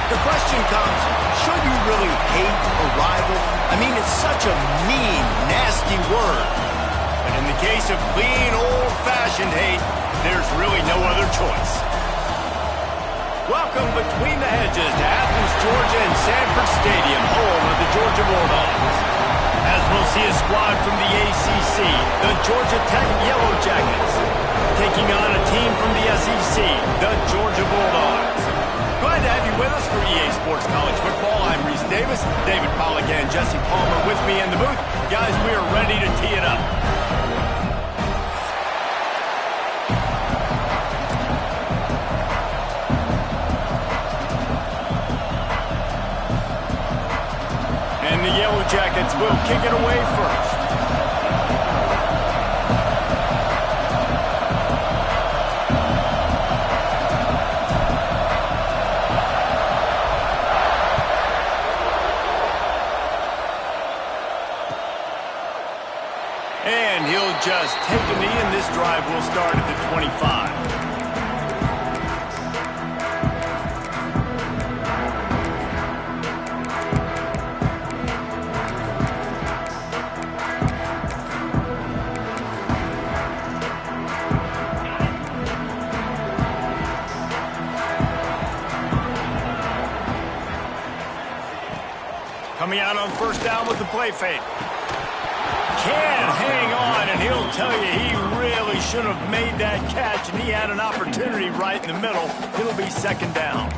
The question comes, should you really hate a rival? I mean, it's such a mean, nasty word. But in the case of clean, old-fashioned hate, there's really no other choice. Welcome between the hedges to Athens, Georgia and Sanford Stadium, home of the Georgia Bulldogs. As we'll see a squad from the ACC, the Georgia Tech Yellow Jackets, taking on a team from the SEC, the Georgia Bulldogs. Glad to have you with us for EA Sports College Football. I'm Reese Davis, David Pollack and Jesse Palmer with me in the booth. Guys, we are ready to tee it up. And the Yellow Jackets will kick it away first. And he'll just take a knee, and this drive will start at the 25. Coming out on first down with the play fake. Can hang on, and he'll tell you he really should have made that catch, and he had an opportunity right in the middle. It'll be second down.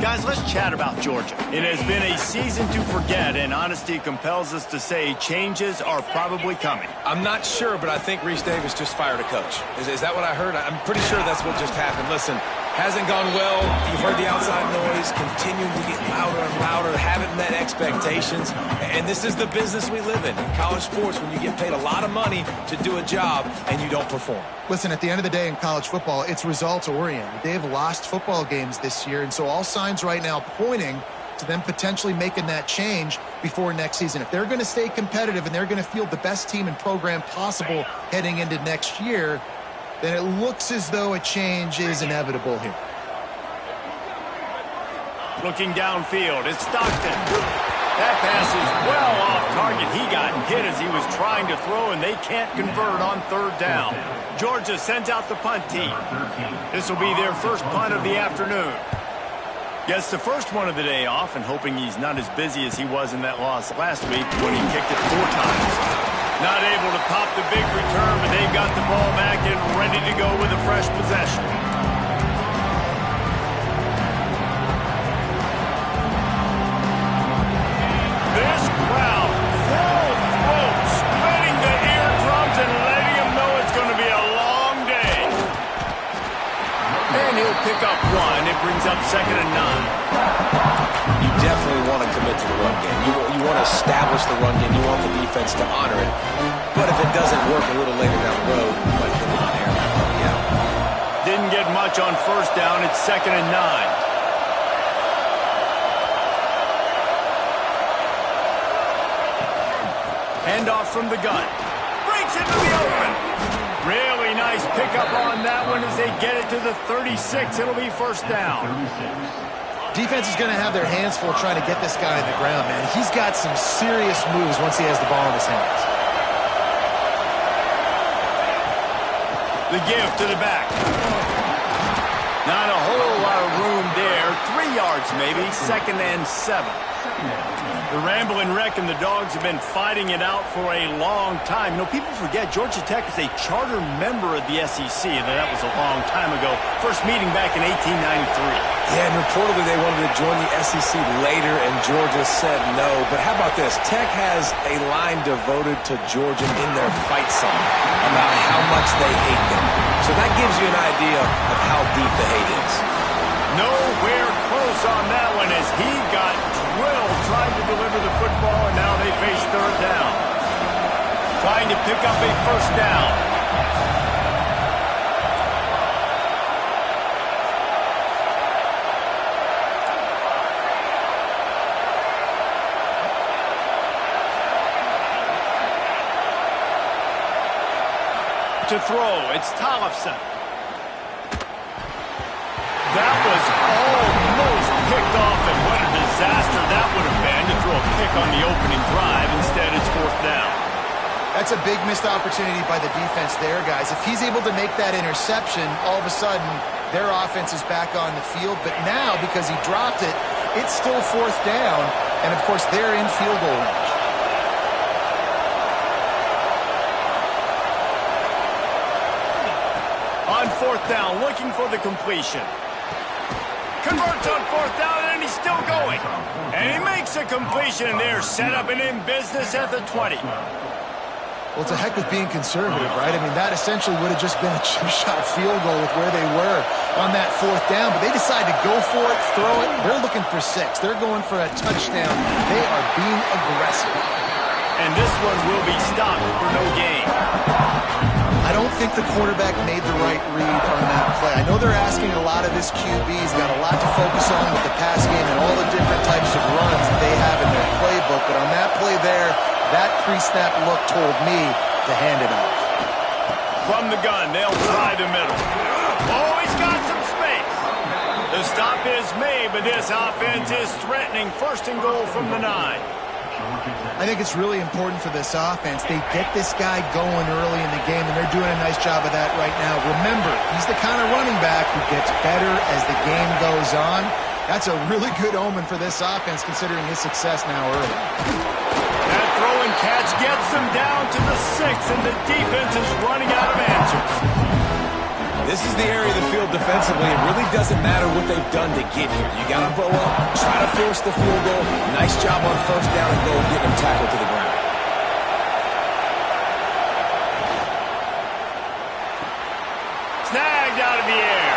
Guys, let's chat about Georgia. It has been a season to forget, and honesty compels us to say changes are probably coming. I'm not sure, but I think Reese Davis just fired a coach. Is that what I heard? I'm pretty sure that's what just happened. Listen, hasn't gone well. You've heard the outside noise, continuing to get louder and louder, haven't met expectations. And this is the business we live in college sports, when you get paid a lot of money to do a job and you don't perform. Listen, at the end of the day in college football, it's results-oriented. They have lost football games this year, and so all signs right now pointing to them potentially making that change before next season. If they're going to stay competitive and they're going to field the best team and program possible heading into next year, then it looks as though a change is inevitable here. Looking downfield, it's Stockton. That pass is well off target. He got hit as he was trying to throw, and they can't convert on third down. Georgia sends out the punt team. This will be their first punt of the afternoon. Gets the first one of the day off, and hoping he's not as busy as he was in that loss last week when he kicked it 4 times. Not able to pop the big return, but they've got the ball back and ready to go with a fresh possession. This crowd, full throat, splitting the eardrums and letting them know it's going to be a long day. And he'll pick up 1. It brings up 2nd and 9. You definitely want to commit to the run game. You want to establish the run game. You want the defense to honor it. But if it doesn't work a little later down the road, you might get on air and help you out. Didn't get much on first down. It's 2nd and 9. Handoff from the gun. Breaks into the open. Really nice pickup on that one as they get it to the 36. It'll be first down. Defense is going to have their hands full trying to get this guy on the ground, man. He's got some serious moves once he has the ball in his hands. The give to the back. Not a whole lot of room there. 3 yards maybe. 2nd and 7. The Rambling Wreck and the Dogs have been fighting it out for a long time. You know, people forget Georgia Tech is a charter member of the SEC, and that was a long time ago. First meeting back in 1893. Yeah, and reportedly they wanted to join the SEC later, and Georgia said no. But how about this? Tech has a line devoted to Georgia in their fight song about how much they hate them. So that gives you an idea of how deep the hate is. Nowhere close on that one as he got drilled trying to deliver the football, and now they face third down. Trying to pick up a first down. To throw, it's Tollefson. That was almost picked off and on the opening drive. Instead, it's 4th down. That's a big missed opportunity by the defense there, guys. If he's able to make that interception, all of a sudden, their offense is back on the field. But now, because he dropped it, it's still 4th down. And, of course, they're in field goal range. On 4th down, looking for the completion. Converts on 4th down, and he's still going. And he makes a completion, and they're set up and in business at the 20. Well, it's a heck of being conservative, right? I mean, that essentially would have just been a chip-shot field goal with where they were on that 4th down. But they decide to go for it, throw it. They're looking for 6. They're going for a touchdown. They are being aggressive. And this one will be stopped for no gain. I don't think the quarterback made the right read on that play. I know they're asking a lot of his QBs, got a lot to focus on with the pass game and all the different types of runs that they have in their playbook. But on that play there, that pre-snap look told me to hand it off. From the gun, they'll try the middle. Oh, he's got some space. The stop is made, but this offense is threatening 1st and goal from the 9. I think it's really important for this offense. They get this guy going early in the game, and they're doing a nice job of that right now. Remember, he's the kind of running back who gets better as the game goes on. That's a really good omen for this offense, considering his success now early. That throw and catch gets them down to the 6, and the defense is running out of answers. This is the area of the field defensively. It really doesn't matter what they've done to get here. You got to bow up, try to force the field goal. Nice job on 1st down and goal, getting them tackled to the ground. Snagged out of the air.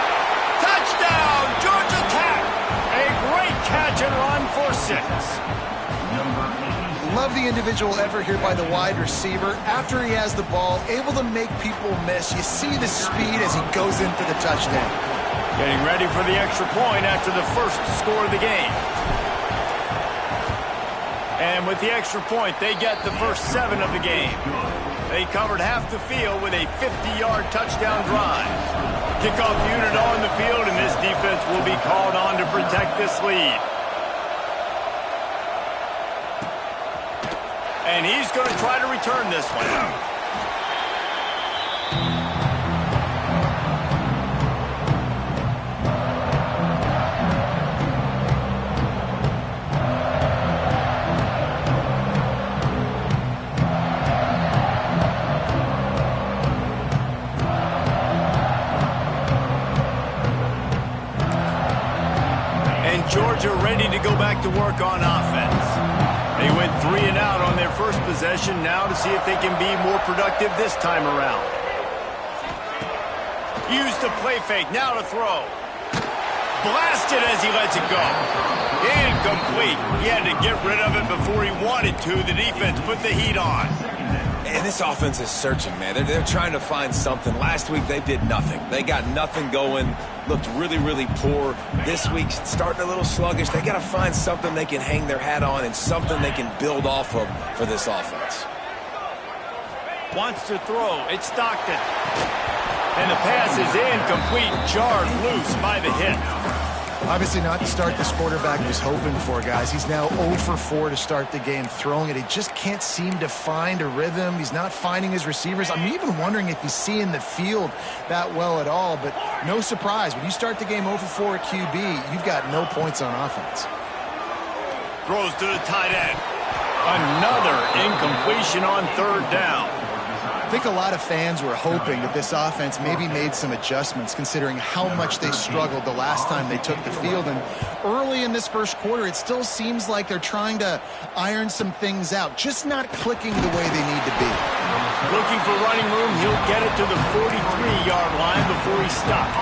Touchdown, Georgia Tech. A great catch and run for 6. Love the individual effort here by the wide receiver. After he has the ball, able to make people miss. You see the speed as he goes in for the touchdown. Getting ready for the extra point after the first score of the game. And with the extra point, they get the first 7 of the game. They covered half the field with a 50-yard touchdown drive. Kickoff unit on the field, and this defense will be called on to protect this lead. And he's going to try to return this one. And Georgia ready to go back to work on offense. They went 3 and out on their first possession, now to see if they can be more productive this time around. Use the play fake, now to throw. Blasted as he lets it go. Incomplete. He had to get rid of it before he wanted to. The defense put the heat on. And this offense is searching, man. They're trying to find something. Last week, they did nothing. They got nothing going. Looked really, really poor. This week, starting a little sluggish. They got to find something they can hang their hat on and something they can build off of for this offense. Wants to throw. It's Stockton. And the pass is incomplete. Jarred loose by the hit. Obviously not the start this quarterback was hoping for, guys. He's now 0 for 4 to start the game throwing it. He just can't seem to find a rhythm. He's not finding his receivers. I'm even wondering if he's seeing the field that well at all. But no surprise. When you start the game 0 for 4 at QB, you've got no points on offense. Throws to the tight end. Another incompletion on 3rd down. I think a lot of fans were hoping that this offense maybe made some adjustments considering how much they struggled the last time they took the field. And early in this first quarter, it still seems like they're trying to iron some things out, just not clicking the way they need to be. Looking for running room, he'll get it to the 43-yard line before he's stopped.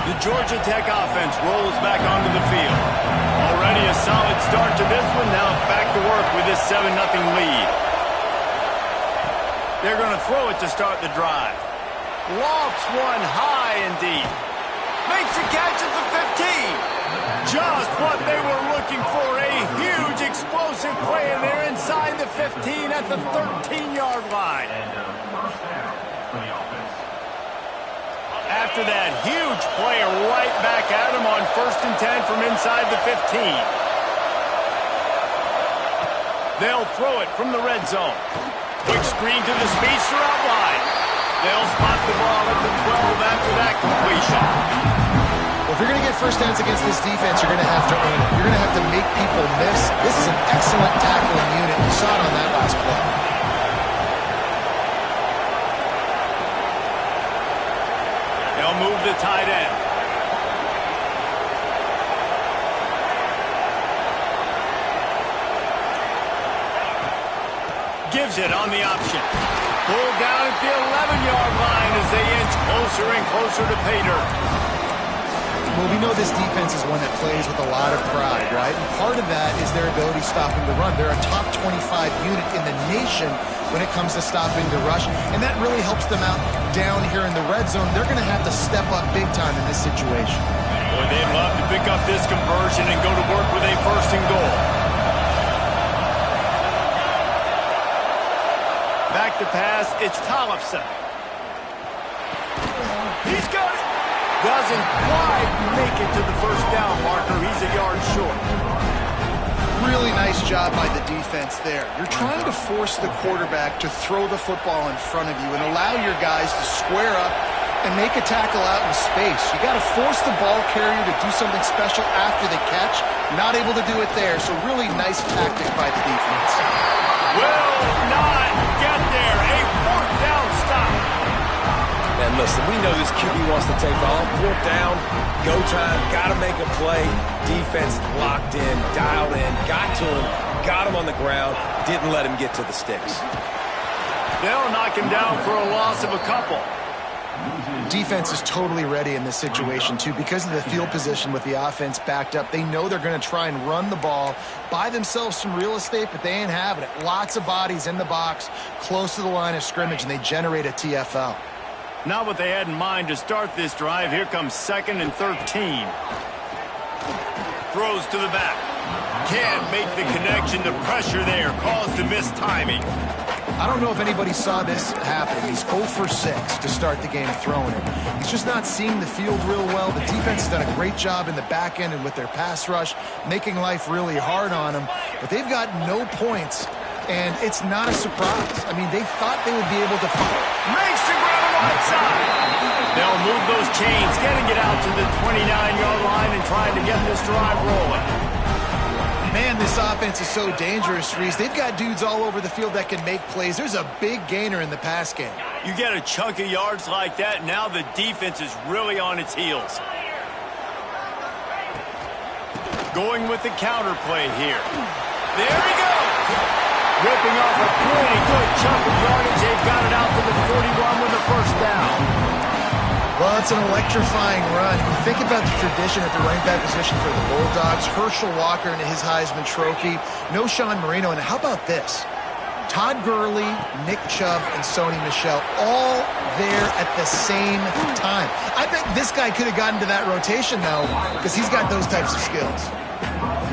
The Georgia Tech offense rolls back onto the field. Already a solid start to this one. Now back to work with this 7-0 lead. They're going to throw it to start the drive. Lofts one high and deep. Makes the catch at the 15. Just what they were looking for. A huge explosive play, and they're inside the 15 at the 13-yard line. After that huge play, right back at him on 1st and 10 from inside the 15. They'll throw it from the red zone. Quick screen to the speedster out wide. They'll spot the ball at the 12 after that completion. Well, if you're going to get first downs against this defense, you're going to have to earn it. You're going to have to make people miss. This is an excellent tackling unit. You saw it on that last play. They'll move the tight end. Gives it on the option. Pulled down at the 11-yard line as they inch closer and closer to pay dirt. Well, we know this defense is one that plays with a lot of pride, right? And part of that is their ability stopping the run. They're a top 25 unit in the nation when it comes to stopping the rush, and that really helps them out down here in the red zone. They're going to have to step up big time in this situation. Boy, they'd love to pick up this conversion and go to work with a 1st and goal. Back to pass, it's Tollefson. He's got it. Doesn't quite make it to the 1st down marker. He's a yard short. Really nice job by the defense there. You're trying to force the quarterback to throw the football in front of you and allow your guys to square up and make a tackle out in space. You got to force the ball carrier to do something special after the catch. Not able to do it there, so really nice tactic by the defense. Will not get there. A 4th down stop. And listen, we know this QB wants to take off. 4th down, go time, got to make a play. Defense locked in, dialed in, got to him, got him on the ground, didn't let him get to the sticks. They'll knock him down for a loss of a couple. Defense is totally ready in this situation, too. Because of the field position with the offense backed up, they know they're going to try and run the ball, buy themselves some real estate, but they ain't having it. Lots of bodies in the box, close to the line of scrimmage, and they generate a TFL. Not what they had in mind to start this drive. Here comes 2nd and 13. Throws to the back. Can't make the connection. The pressure there caused the missed timing. I don't know if anybody saw this happen. He's 0 for 6 to start the game throwing it. He's just not seeing the field real well. The defense has done a great job in the back end and with their pass rush, making life really hard on him. But they've got no points, and it's not a surprise. I mean, they thought they would be able to fire. Makes the grab outside. They'll move those chains, getting it out to the 29-yard line and trying to get this drive rolling. Man, this offense is so dangerous, Reese. They've got dudes all over the field that can make plays. There's a big gainer in the pass game. You get a chunk of yards like that, now the defense is really on its heels. Going with the counter play here. There he goes. Ripping off a pretty good chunk of yardage. They've got it out to the 41 with a 1st down. Well, it's an electrifying run. You think about the tradition at the running back position for the Bulldogs. Herschel Walker and his Heisman Trophy. No Sean Marino. And how about this? Todd Gurley, Nick Chubb, and Sony Michel all there at the same time. I bet this guy could have gotten to that rotation, though, because he's got those types of skills.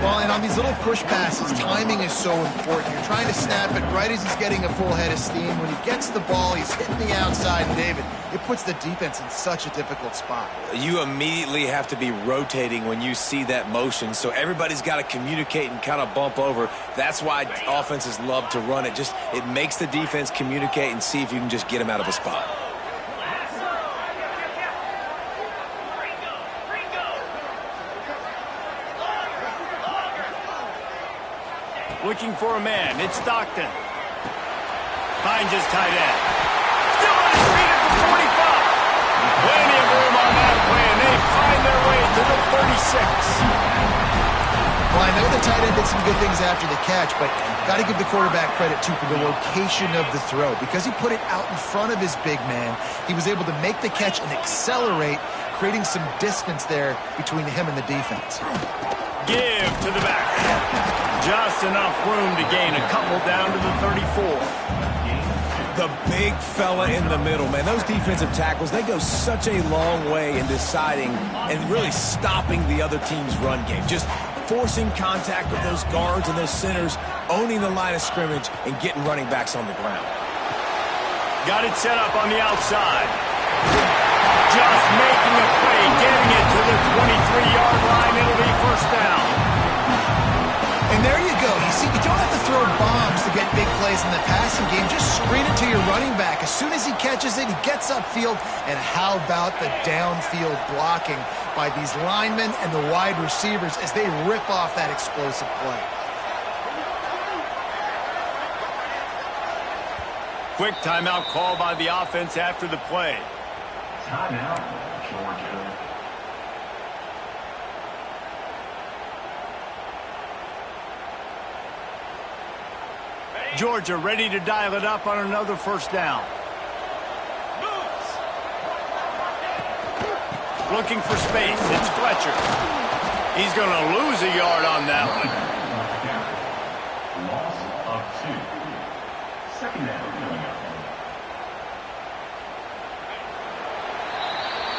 Well, and on these little push passes, timing is so important. You're trying to snap it right as he's getting a full head of steam. When he gets the ball, he's hitting the outside, and David, it puts the defense in such a difficult spot. You immediately have to be rotating when you see that motion, so everybody's got to communicate and kind of bump over. That's why offenses love to run it. Just it makes the defense communicate and see if you can just get him out of a spot. Looking for a man. It's Stockton. Finds his tight end. Still on his feet at the 45. Plenty of room on that play, and they find their way to the 36. Well, I know the tight end did some good things after the catch, but got to give the quarterback credit, too, for the location of the throw. Because he put it out in front of his big man, he was able to make the catch and accelerate, creating some distance there between him and the defense. Give to the back. Just enough room to gain a couple down to the 34. The big fella in the middle, man. Those defensive tackles, they go such a long way in deciding and really stopping the other team's run game. Just forcing contact with those guards and those centers, owning the line of scrimmage, and getting running backs on the ground. Got it set up on the outside. Just making a play, getting it to the 23-yard line. It'll be first down. And there you go. You see, you don't have to throw bombs to get big plays in the passing game. Just screen it to your running back. As soon as he catches it, he gets upfield. And how about the downfield blocking by these linemen and the wide receivers as they rip off that explosive play. Quick timeout call by the offense after the play. Timeout, Georgia. Georgia ready to dial it up on another first down. Looking for space. It's Fletcher. He's going to lose a yard on that one. Loss of 2. Second down.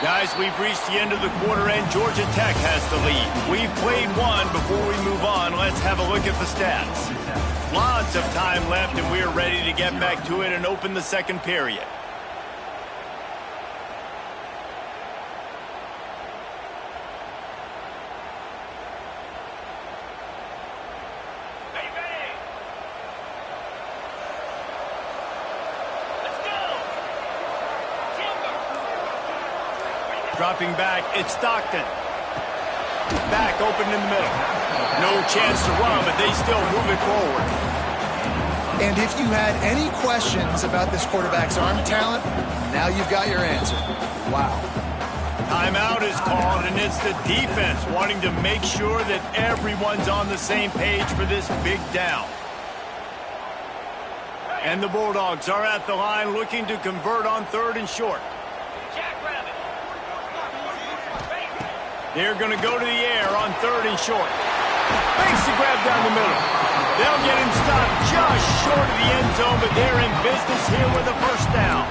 Guys, we've reached the end of the quarter, and Georgia Tech has the lead. We've played one. Before we move on, let's have a look at the stats. Lots of time left, and we're ready to get back to it and open the second period. Dropping back, it's Stockton. Back open in the middle. No chance to run, but they still move it forward. And if you had any questions about this quarterback's arm talent, now you've got your answer. Wow. Timeout is called, and it's the defense wanting to make sure that everyone's on the same page for this big down. And the Bulldogs are at the line looking to convert on third and short. They're going to go to the air on third and short. Makes the grab down the middle. They'll get him stopped just short of the end zone, but they're in business here with a first down.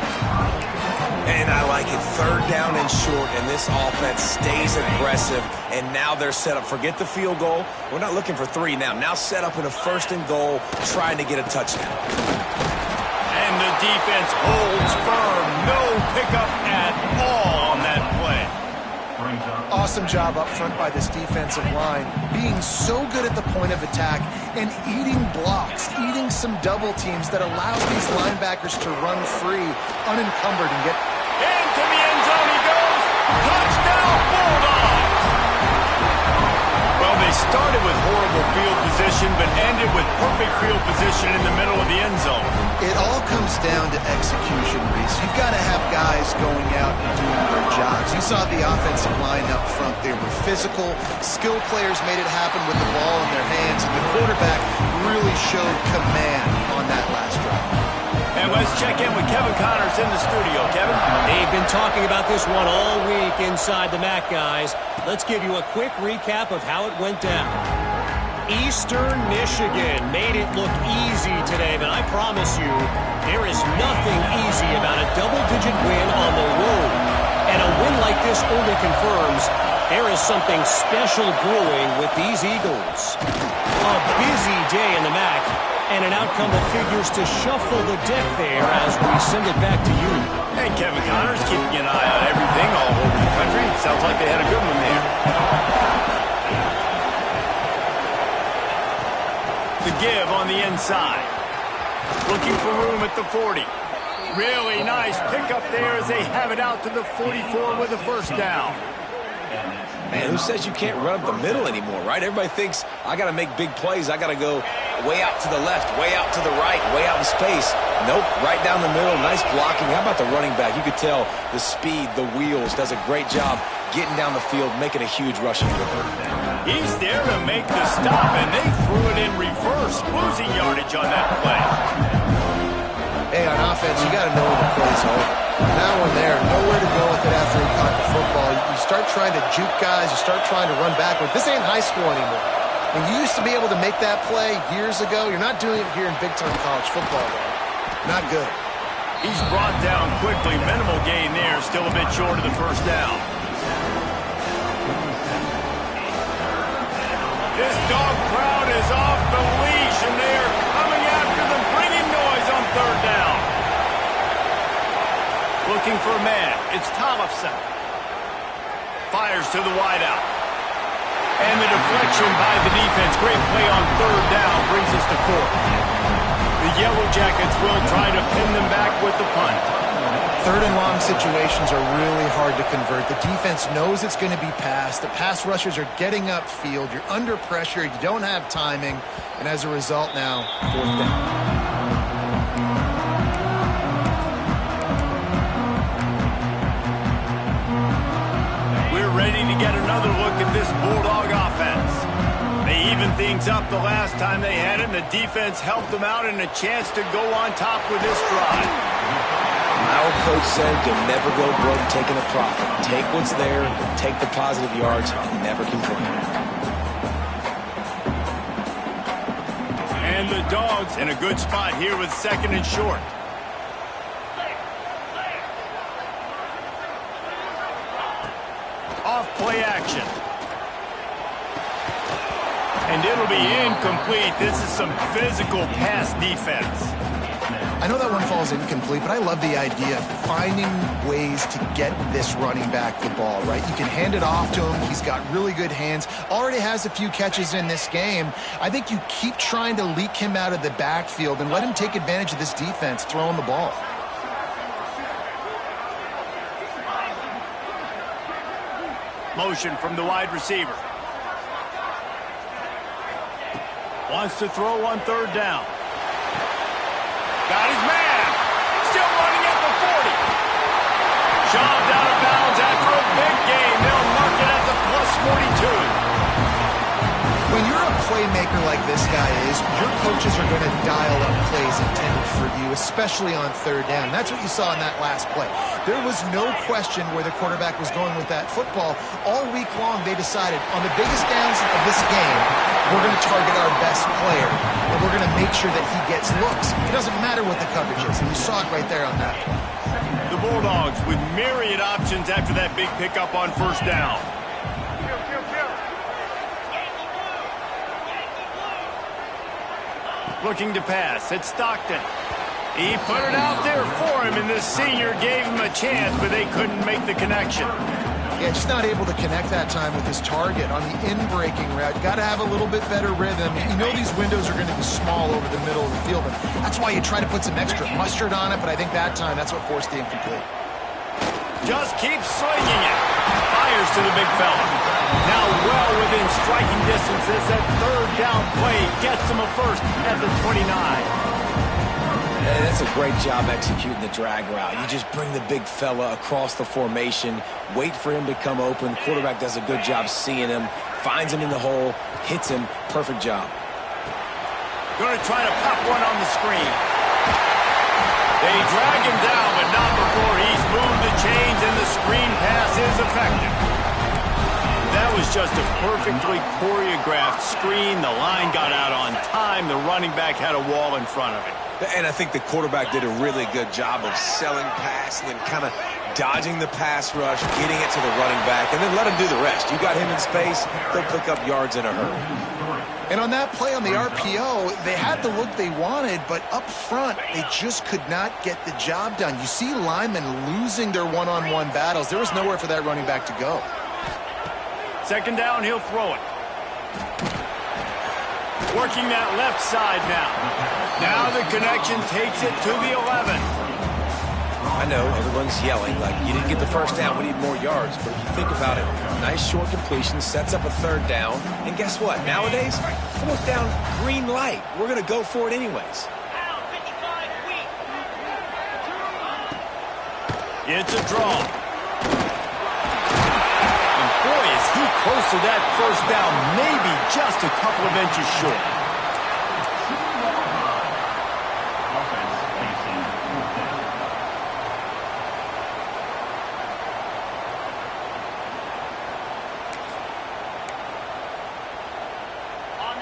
And I like it. Third down and short, and this offense stays aggressive. And now they're set up. Forget the field goal. We're not looking for 3 now. Now set up in a first and goal, trying to get a touchdown. And the defense holds firm. No pickup at all on that play. Awesome job up front by this defensive line, being so good at the point of attack and eating blocks, eating some double teams that allows these linebackers to run free, unencumbered, and get into the end zone he goes. Touchdown, Bulldogs! Well, they started with horrible field position, but ended with perfect field position in the middle of the end zone. It all comes down to execution, Reese. You've got to have guys going out and doing their jobs. You saw the offensive line up front. They were physical. Skilled players made it happen with the ball in their hands, and the quarterback really showed command on that last drive. And let's check in with Kevin Connors in the studio. Kevin? They've been talking about this one all week inside the MAC, guys. Let's give you a quick recap of how it went down. Eastern Michigan made it look easy today, but I promise you, there is nothing easy about a double-digit win on the road. And a win like this only confirms there is something special brewing with these Eagles. A busy day in the MAC, and an outcome that figures to shuffle the deck there as we send it back to you. Hey, Kevin Connors, keeping an eye on everything all over the country. Sounds like they had a good one there. The give on the inside. Looking for room at the 40. Really nice pickup there as they have it out to the 44 with a first down. Man, who says you can't run up the middle anymore, right? Everybody thinks, I got to make big plays. I got to go way out to the left, way out to the right, way out in space. Nope, right down the middle. Nice blocking. How about the running back? You could tell the speed, the wheels, does a great job getting down the field, making a huge rushing play. He's there to make the stop, and they threw it in reverse, losing yardage on that play. Hey, on offense, you got to know when the play's over. Now when they're nowhere to go with it after he caught the football, you start trying to juke guys, you start trying to run backward. This ain't high school anymore. When you used to be able to make that play years ago, you're not doing it here in big-time college football, though. Not good. He's brought down quickly. Minimal gain there, still a bit short of the first down. This dog crowd is off the leash, and they are coming after them, bringing noise on third down. Looking looking for a man. It's Tollefson. Fires to the wideout. And the deflection by the defense. Great play on third down brings us to fourth. The Yellow Jackets will try to pin them back with the punt. Third and long situations are really hard to convert. The defense knows it's going to be passed. The pass rushers are getting upfield. You're under pressure. You don't have timing. And as a result now, fourth down. Ready to get another look at this Bulldog offense. They evened things up the last time they had it, and the defense helped them out and a chance to go on top with this drive. My old coach said you'll never go broke taking a profit. Take what's there, take the positive yards, and never complain. And the Dogs in a good spot here with second and short. Off play action. And it'll be incomplete. This is some physical pass defense. I know that one falls incomplete, but I love the idea of finding ways to get this running back the ball, right? You can hand it off to him. He's got really good hands. Already has a few catches in this game. I think you keep trying to leak him out of the backfield and let him take advantage of this defense throwing the ball. Motion from the wide receiver. Wants to throw on third down. Got his man. Still running at the 40. Shoved out of bounds after a big gain. They'll mark it at the +42. When you're a playmaker like this guy is, your coaches are going to dial up plays intended for you, especially on third down. That's what you saw in that last play. There was no question where the quarterback was going with that football. All week long, they decided on the biggest downs of this game, we're going to target our best player, and we're going to make sure that he gets looks. It doesn't matter what the coverage is, and you saw it right there on that play. The Bulldogs with myriad options after that big pickup on first down. Looking to pass. It's Stockton. He put it out there for him, and the senior gave him a chance, but they couldn't make the connection. Yeah, just not able to connect that time with his target on the in-breaking route. Got to have a little bit better rhythm. You know these windows are going to be small over the middle of the field, and that's why you try to put some extra mustard on it, but I think that time that's what forced the incomplete. Just keeps slinging it. Fires to the big fella. Now well within striking distance as that third down play gets him a first at the 29. Hey, that's a great job executing the drag route. You just bring the big fella across the formation, wait for him to come open. Quarterback does a good job seeing him, finds him in the hole, hits him. Perfect job. Going to try to pop one on the screen. They drag him down, but not before he's moved the chains, and the screen pass is effective. That was just a perfectly choreographed screen. The line got out on time. The running back had a wall in front of it. And I think the quarterback did a really good job of selling pass and then kind of dodging the pass rush, getting it to the running back, and then let him do the rest. You got him in space, they'll pick up yards in a hurry. And on that play on the RPO, they had the look they wanted, but up front, they just could not get the job done. You see linemen losing their one-on-one battles. There was nowhere for that running back to go. Second down, he'll throw it. Working that left side now. Now the connection takes it to the 11. I know everyone's yelling like, you didn't get the first down, we need more yards. But if you think about it, nice short completion, sets up a third down. And guess what? Nowadays, fourth down, green light. We're going to go for it anyways. It's a draw. And boy, is he close to that first down, maybe just a couple of inches short.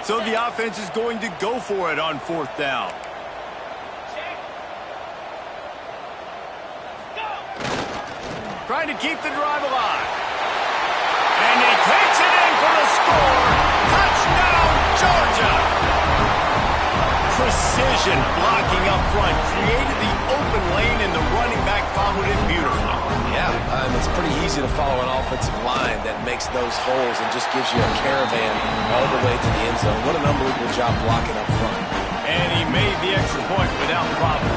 So the offense is going to go for it on fourth down. Trying to keep the drive alive. And he takes it in for the score. Touchdown, Georgia! Precision blocking up front created the open lane, and the running back followed it beautifully. Yeah, it's pretty easy to follow an offensive line that makes those holes and just gives you a caravan all the way to the end zone. What an unbelievable job blocking up front. And he made the extra point without problem.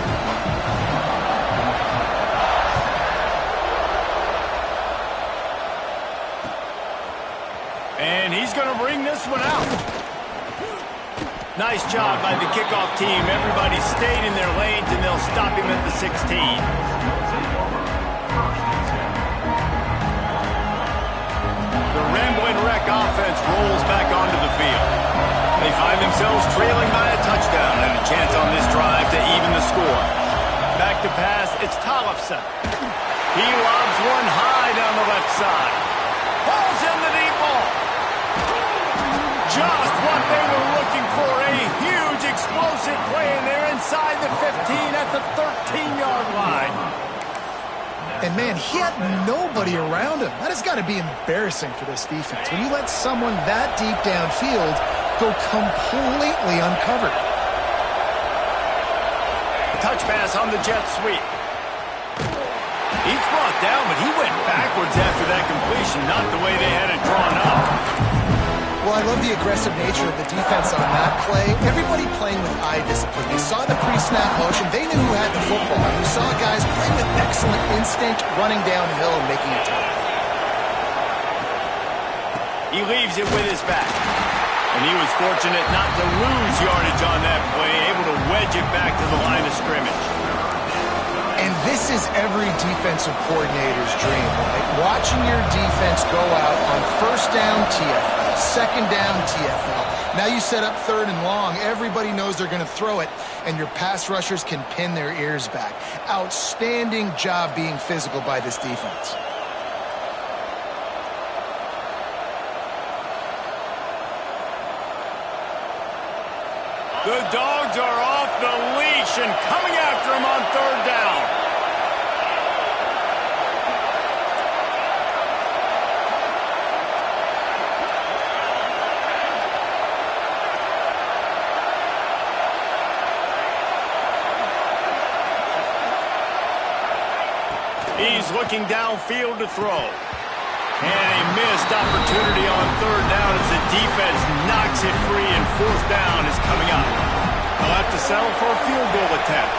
And he's going to bring this one out. Nice job by the kickoff team. Everybody stayed in their lanes, and they'll stop him at the 16. The Rambling Wreck offense rolls back onto the field. They find themselves trailing by a touchdown and a chance on this drive to even the score. Back to pass, it's Ncaa26. He lobs one high down the left side. Pulls in the deep ball. Just what they were looking for, a huge explosive play, and they're inside the 15 at the 13-yard line. And, man, he had nobody around him. That has got to be embarrassing for this defense. When you let someone that deep downfield go completely uncovered. Touch pass on the jet sweep. He's brought down, but he went backwards after that completion, not the way they had it drawn up. Well, I love the aggressive nature of the defense on that play. Everybody playing with eye discipline. You saw the pre-snap motion. They knew who had the football. You saw guys playing with excellent instinct, running downhill and making a tackle. He leaves it with his back. And he was fortunate not to lose yardage on that play, able to wedge it back to the line of scrimmage. And this is every defensive coordinator's dream, right? Watching your defense go out on first down TFL, second down TFL. Now you set up third and long. Everybody knows they're going to throw it, and your pass rushers can pin their ears back. Outstanding job being physical by this defense. The Dogs are off the leash and coming after him on third down. He's looking downfield to throw. And a missed opportunity on third down as the defense knocks it free, and fourth down is coming up. They'll have to settle for a field goal attempt.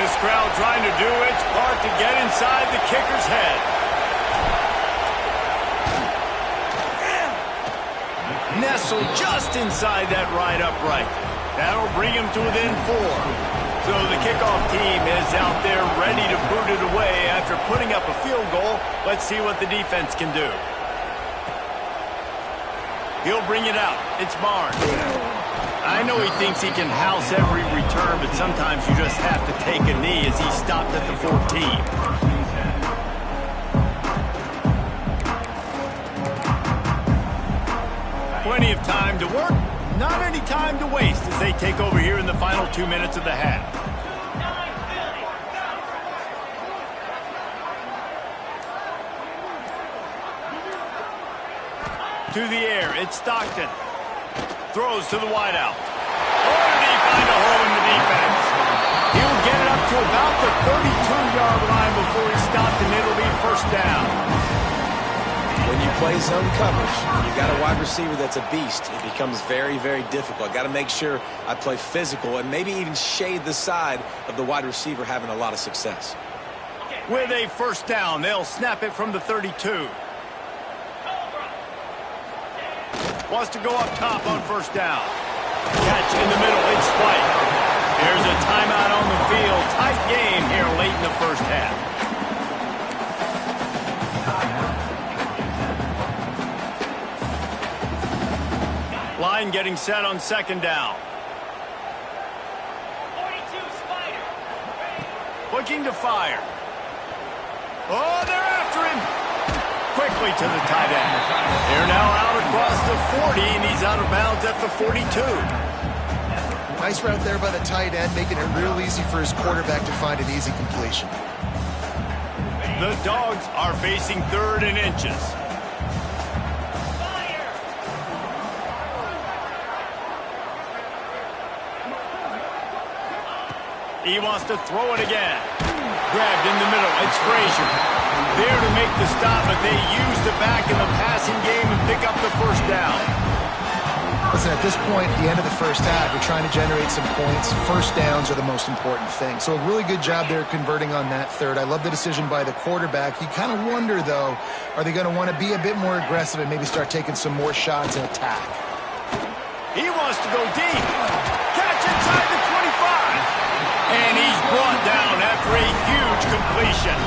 This crowd trying to do its part to get inside the kicker's head. Nestled just inside that right upright. That'll bring him to within 4. So the kickoff team is out there ready to boot it away after putting up a field goal. Let's see what the defense can do. He'll bring it out. It's Barnes. I know he thinks he can house every return, but sometimes you just have to take a knee as he stopped at the 14. Plenty of time to work. Not any time to waste as they take over here in the final 2 minutes of the half. To the air, it's Stockton. Throws to the wideout. Oh, did he find a hole in the defense? He'll get it up to about the 32-yard line before he stopped, and it'll be first down. When you play zone coverage, you've got a wide receiver that's a beast. It becomes very, very difficult. Got to make sure I play physical and maybe even shade the side of the wide receiver having a lot of success. With a first down, they'll snap it from the 32. Wants to go up top on first down. Catch in the middle, it's Spike. There's a timeout on the field. Tight game here late in the first half. Line getting set on second down. 42 Spider. Looking to fire. Oh, they're after him. Quickly to the tight end. They're now out across the 40, and he's out of bounds at the 42. Nice route there by the tight end, making it real easy for his quarterback to find an easy completion. The Dogs are facing third and inches. He wants to throw it again. grabbed in the middle. It's Frazier. There to make the stop, but they use the back in the passing game and pick up the first down. Listen, at this point, at the end of the first half, we're trying to generate some points. First downs are the most important thing. So a really good job there converting on that third. I love the decision by the quarterback. You kind of wonder, though, are they going to want to be a bit more aggressive and maybe start taking some more shots and attack? He wants to go deep. Catch inside the 25. And he's brought down after a huge completion.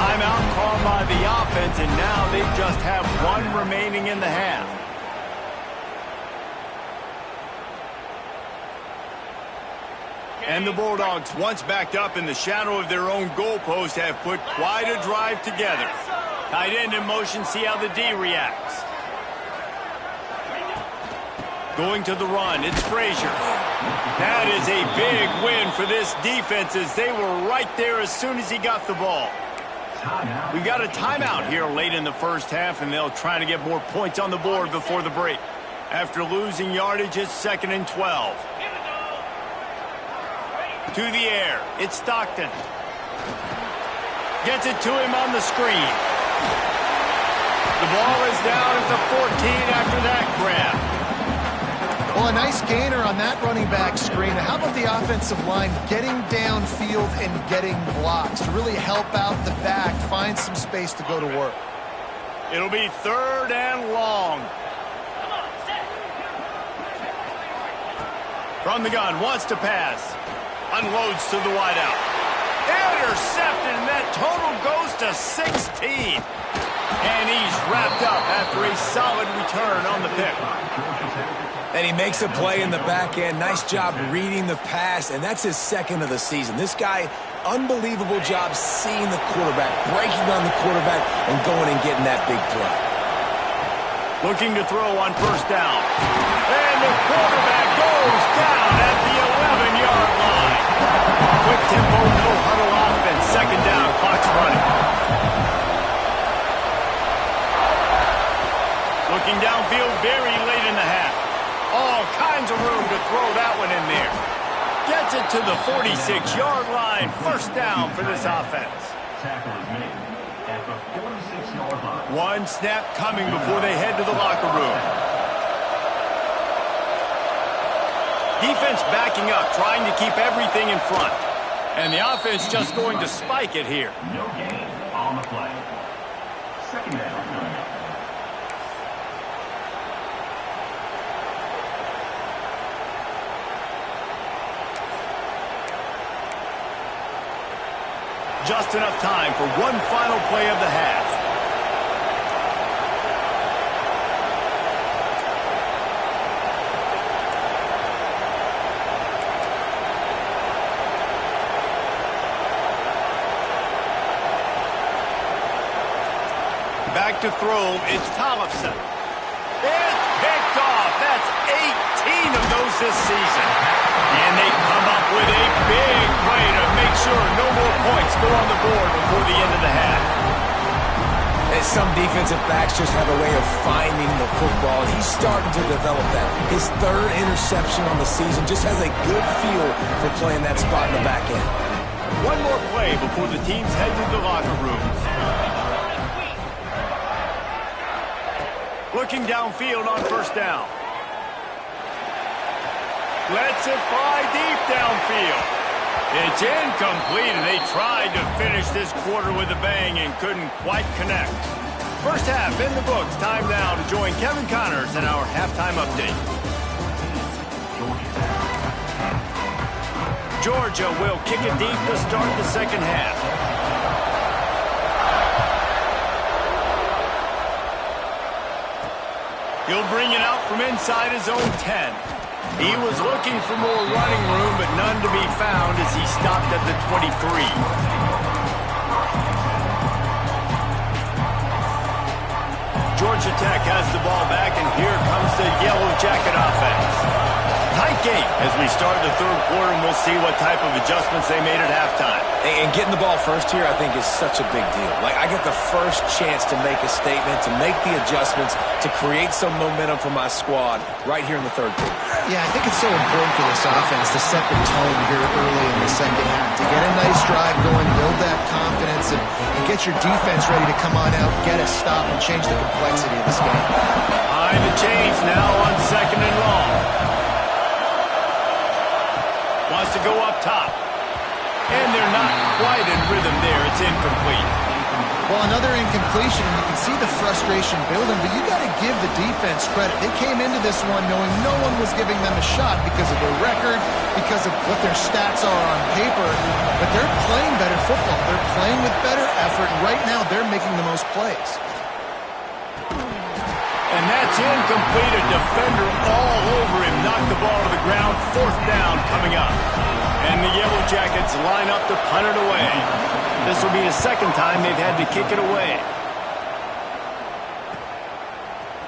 Timeout called by the offense, and now they just have one remaining in the half. And the Bulldogs, once backed up in the shadow of their own goalpost, have put quite a drive together. Tight end in motion, see how the D reacts. Going to the run, it's Frazier. That is a big win for this defense as they were right there as soon as he got the ball. We got a timeout here late in the first half, and they'll try to get more points on the board before the break. After losing yardage, it's 2nd and 12. To the air, it's Stockton. Gets it to him on the screen. The ball is down at the 14 after that grab. Well, a nice gainer on that running back screen. How about the offensive line getting downfield and getting blocks to really help out the back, find some space to go to work? It'll be 3rd and long. From the gun, wants to pass. Unloads to the wideout. Intercepted, and that total goes to 16. And he's wrapped up after a solid return on the pick. And he makes a play in the back end. Nice job reading the pass, and that's his 2nd of the season. This guy, unbelievable job seeing the quarterback, breaking on the quarterback, and going and getting that big play. Looking to throw on first down. And the quarterback goes down at the 11-yard line. Quick tempo, no huddle offense. 2nd down, clock's running. Looking downfield very late in the half. All kinds of room to throw that one in there. Gets it to the 46-yard line. First down for this offense. Tackle is made at the 46-yard line. One snap coming before they head to the locker room. Defense backing up, trying to keep everything in front. And the offense just going to spike it here. No gain on the play. 2nd down. Just enough time for one final play of the half. Back to throw, it's Tollefson. It's picked off. That's 18 of those this season. And they come up with a big play to make sure no more points go on the board before the end of the half. And some defensive backs just have a way of finding the football. He's starting to develop that. His 3rd interception on the season just has a good feel for playing that spot in the back end. One more play before the teams head to the locker rooms. Looking downfield on first down. Lets it fly deep downfield. It's incomplete, and they tried to finish this quarter with a bang and couldn't quite connect. First half in the books. Time now to join Kevin Connors in our halftime update. Georgia will kick it deep to start the second half. He'll bring it out from inside his own 10. He was looking for more running room, but none to be found as he stopped at the 23. Georgia Tech has the ball back, and here comes the Yellow Jacket offense. Tight game as we start the third quarter, and we'll see what type of adjustments they made at halftime. And getting the ball first here, I think, is such a big deal. Like, I get the first chance to make a statement, to make the adjustments, to create some momentum for my squad right here in the third quarter. Yeah, I think it's so important for this offense to set the tone here early in the second half, to get a nice drive going, build that confidence, and get your defense ready to come on out, get a stop, and change the complexity of this game. Behind the chains now on 2nd and long. Wants to go up top. And they're not quite in rhythm there. It's incomplete. Well, another incompletion, and you can see the frustration building, but you got to give the defense credit. They came into this one knowing no one was giving them a shot because of their record, because of what their stats are on paper, but they're playing better football. They're playing with better effort, and right now they're making the most plays. And that's incomplete. A defender all over him. Knocked the ball to the ground. 4th down coming up. And the Yellow Jackets line up to punt it away. This will be the second time they've had to kick it away.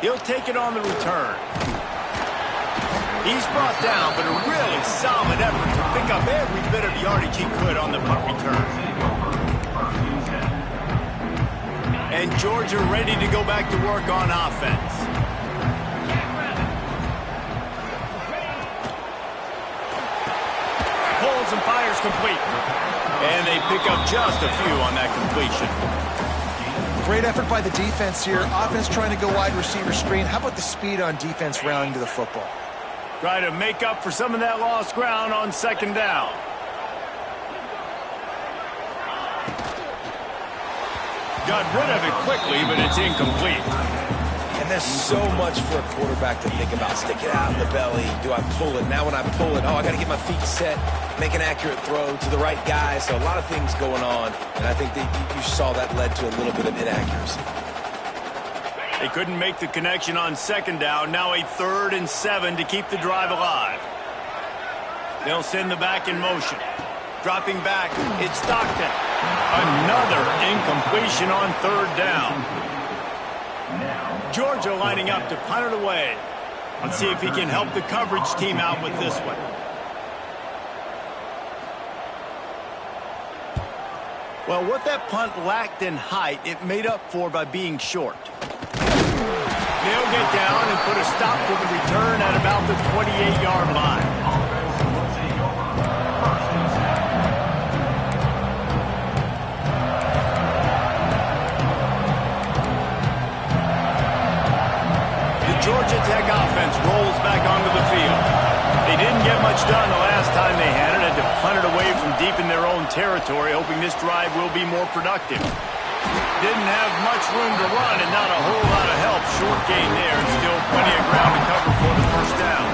He'll take it on the return. He's brought down, but a really solid effort to pick up every bit of yardage he could on the punt return. And Georgia ready to go back to work on offense. Pulls and fires complete. And they pick up just a few on that completion. Great effort by the defense here. Offense trying to go wide receiver screen. How about the speed on defense rounding to the football? Try to make up for some of that lost ground on 2nd down. Got rid of it quickly, but it's incomplete. And there's so much for a quarterback to think about. Stick it out in the belly. Do I pull it? Now when I pull it, I got to get my feet set, make an accurate throw to the right guy. So a lot of things going on, and I think that you saw that led to a little bit of inaccuracy. They couldn't make the connection on 2nd down. Now a 3rd and 7 to keep the drive alive. They'll send the back in motion. Dropping back, it's Stockton. Another incompletion on 3rd down. Georgia lining up to punt it away. Let's see if he can help the coverage team out with this one. Well, what that punt lacked in height, it made up for by being short. They'll get down and put a stop to the return at about the 28-yard line. Georgia Tech offense rolls back onto the field. They didn't get much done the last time they had it. Had to punt it away from deep in their own territory, hoping this drive will be more productive. Didn't have much room to run and not a whole lot of help. Short gain there and still plenty of ground to cover for the 1st down.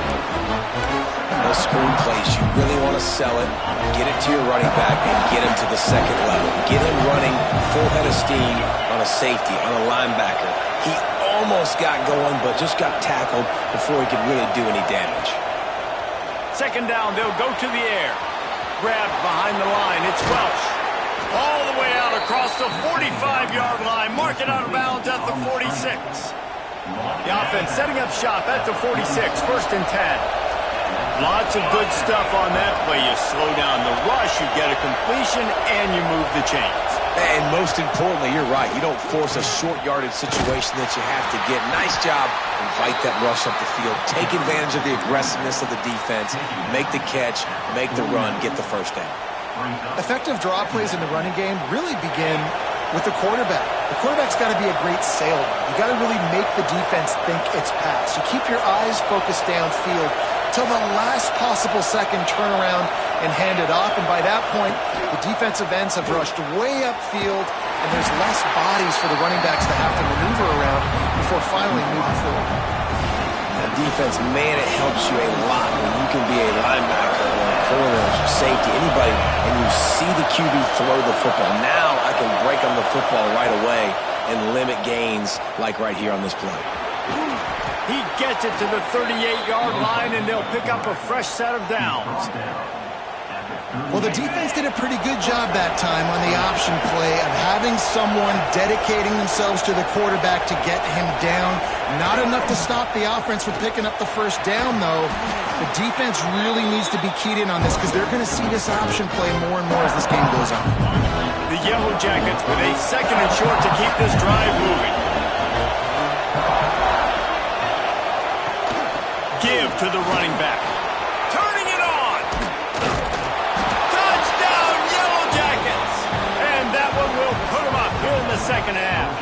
Those screen plays, you really want to sell it, get it to your running back, and get him to the 2nd level. Get him running full head of steam on a safety, on a linebacker. He almost got going, but just got tackled before he could really do any damage. 2nd down, they'll go to the air. Grabbed behind the line, it's Welsh. All the way out across the 45-yard line. Mark it out of bounds at the 46. The offense setting up shop at the 46, 1st and 10. Lots of good stuff on that play. You slow down the rush, you get a completion, and you move the chains. And most importantly, you're right. You don't force a short yardage situation that you have to get. Nice job. Invite that rush up the field. Take advantage of the aggressiveness of the defense. Make the catch. Make the run. Get the 1st down. Effective draw plays in the running game really begin with the quarterback. The quarterback's got to be a great salesman. You got to really make the defense think it's pass. You keep your eyes focused downfield till the last possible second, turn around and hand it off. And by that point, the defensive ends have rushed way upfield, and there's less bodies for the running backs to have to maneuver around before finally moving forward. The defense, man, it helps you a lot when you can be a linebacker or a corner or safety, anybody, and you see the QB throw the football. Now I can break on the football right away and limit gains like right here on this play. He gets it to the 38-yard line, and they'll pick up a fresh set of downs. Well, the defense did a pretty good job that time on the option play of having someone dedicating themselves to the quarterback to get him down. Not enough to stop the offense from picking up the first down, though. The defense really needs to be keyed in on this because they're going to see this option play more and more as this game goes on. The Yellow Jackets with a 2nd and short to keep this drive moving. Give to the running back. Turning it on. Touchdown, Yellow Jackets. And that one will put them up here in the second half.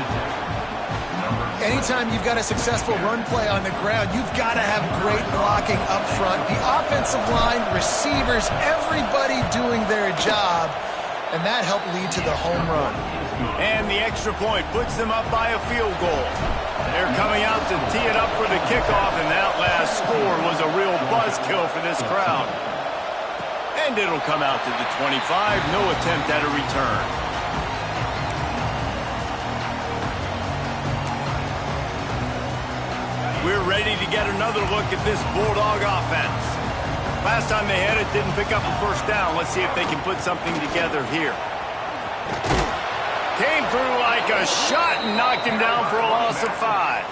Anytime you've got a successful run play on the ground, you've got to have great blocking up front. The offensive line, receivers, everybody doing their job. And that helped lead to the home run. And the extra point puts them up by a field goal. They're coming out to tee it up for the kickoff, and that last score was a real buzzkill for this crowd. And it'll come out to the 25, no attempt at a return. We're ready to get another look at this Bulldog offense. Last time they had it, didn't pick up a first down. Let's see if they can put something together here. Came through like a shot and knocked him down for a loss of 5.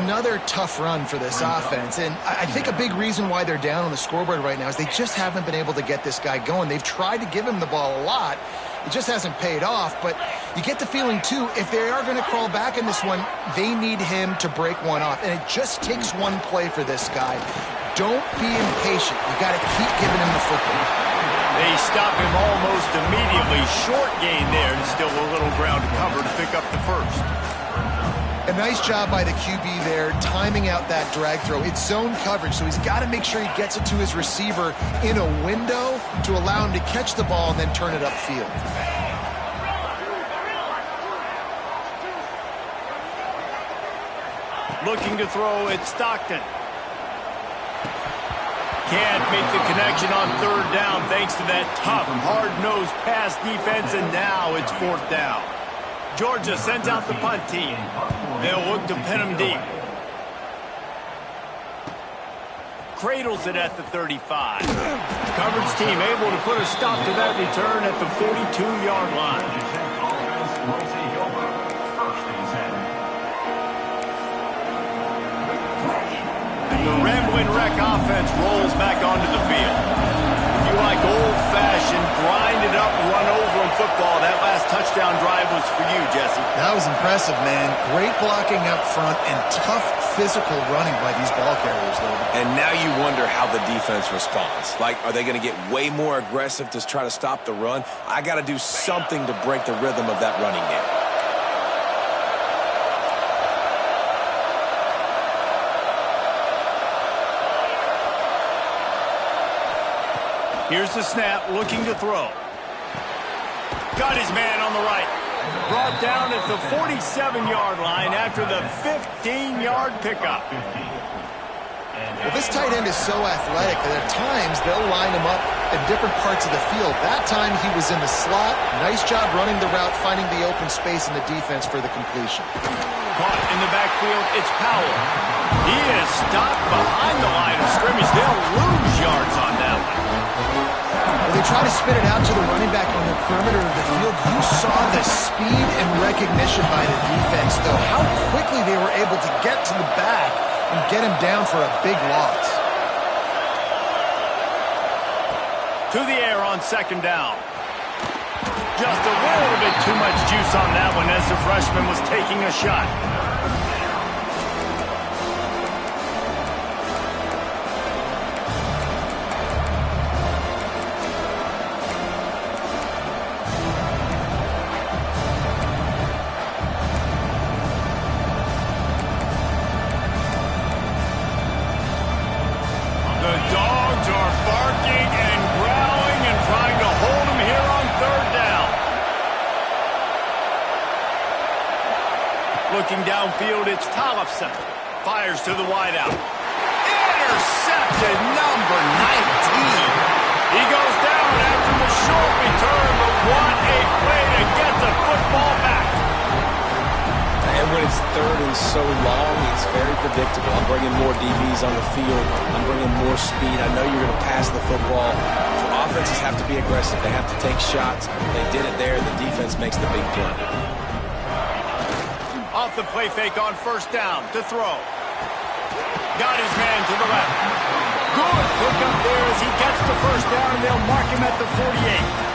Another tough run for this offense, and I think a big reason why they're down on the scoreboard right now is they just haven't been able to get this guy going. They've tried to give him the ball a lot. It just hasn't paid off, but you get the feeling, too, if they are going to crawl back in this one, they need him to break one off, and it just takes one play for this guy. Don't be impatient. You got to keep giving him the football. They stop him almost immediately. Short gain there, and still a little ground to cover to pick up the first. A nice job by the QB there, timing out that drag throw. It's zone coverage, so he's got to make sure he gets it to his receiver in a window to allow him to catch the ball and then turn it upfield. Looking to throw, it's Stockton. Can't make the connection on 3rd down thanks to that tough, hard-nosed pass defense, and now it's 4th down. Georgia sends out the punt team. They'll look to pin him deep. Cradles it at the 35. Coverage team able to put a stop to that return at the 42-yard line. The Ramblin' Wreck offense rolls back onto the field. If you like old-fashioned, grind-it-up, run-over in football, that last touchdown drive was for you, Jesse. That was impressive, man. Great blocking up front and tough physical running by these ball carriers, though. And now you wonder how the defense responds. Like, are they going to get way more aggressive to try to stop the run? I got to do something to break the rhythm of that running game. Here's the snap, looking to throw. Got his man on the right. Brought down at the 47-yard line after the 15-yard pickup. Well, this tight end is so athletic that at times they'll line him up in different parts of the field. That time he was in the slot. Nice job running the route, finding the open space in the defense for the completion. Caught in the backfield, it's Powell. He is stopped behind the line of scrimmage. They'll lose yards on that one. Well, they try to spit it out to the running back on the perimeter of the field. You saw the speed and recognition by the defense, though. How quickly they were able to get to the back and get him down for a big loss. To the air on 2nd down. Just a little bit too much juice on that one as the freshman was taking a shot. Looking downfield, it's Tollefson. Fires to the wideout. Intercepted, number 19. He goes down after the short return, but what a play to get the football back. And when it's third and so long, it's very predictable. I'm bringing more DBs on the field. I'm bringing more speed. I know you're going to pass the football. Offenses have to be aggressive. They have to take shots. They did it there. The defense makes the big play. Off the play fake on first down to throw. Got his man to the left. Good hook up there as he gets the first down, and they'll mark him at the 48.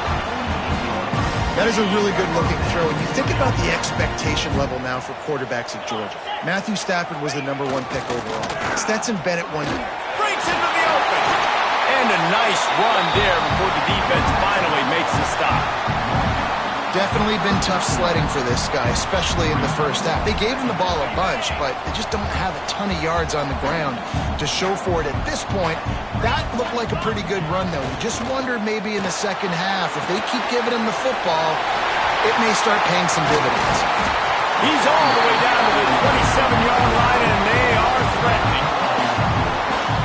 That is a really good-looking throw. And you think about the expectation level now for quarterbacks at Georgia. Matthew Stafford was the #1 pick overall. Stetson Bennett won. Breaks into the open. And a nice run there before the defense finally makes the stop. Definitely been tough sledding for this guy, especially in the first half. They gave him the ball a bunch, but they just don't have a ton of yards on the ground to show for it at this point. That looked like a pretty good run, though. You just wonder maybe in the second half, if they keep giving him the football, it may start paying some dividends. He's all the way down to the 27-yard line, and they are threatening.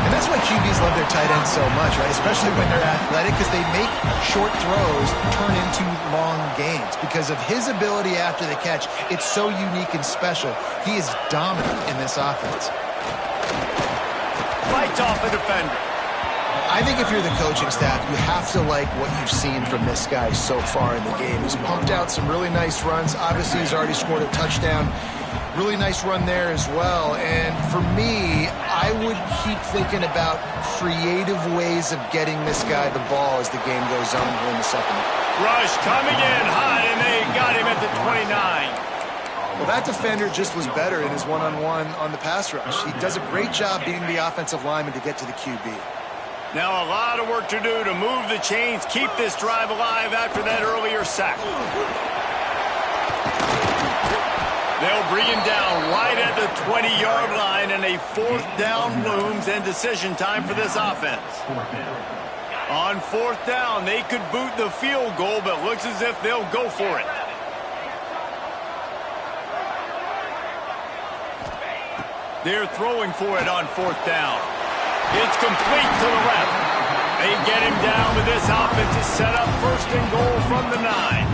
And that's why QBs love their tight ends so much, right? Especially when they're athletic, because they make short throws turn into long gains. Because of his ability after the catch, it's so unique and special. He is dominant in this offense. Fights off a defender. I think if you're the coaching staff, you have to like what you've seen from this guy so far in the game. He's pumped out some really nice runs. Obviously, he's already scored a touchdown. Really nice run there as well. And for me, I would keep thinking about creative ways of getting this guy the ball as the game goes on here in the second. Rush coming in hot, and they got him at the 29. Well, that defender just was better in his one-on-one on the pass rush. He does a great job beating the offensive lineman to get to the QB. Now a lot of work to do to move the chains, keep this drive alive after that earlier sack. They'll bring him down right at the 20-yard line, and a fourth down looms, and decision time for this offense. On fourth down, they could boot the field goal, but looks as if they'll go for it. They're throwing for it on fourth down. It's complete to the left. They get him down, but this offense is set up first and goal from the 9.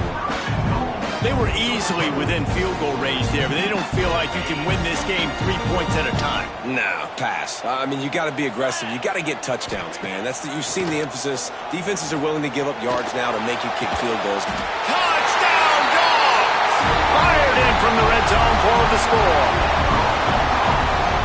They were easily within field goal range there, but they don't feel like you can win this game 3 points at a time. No, pass. I mean, you got to be aggressive. You got to get touchdowns, man. You've seen the emphasis. Defenses are willing to give up yards now to make you kick field goals. Touchdown, Dogs! Fired in from the red zone for the score.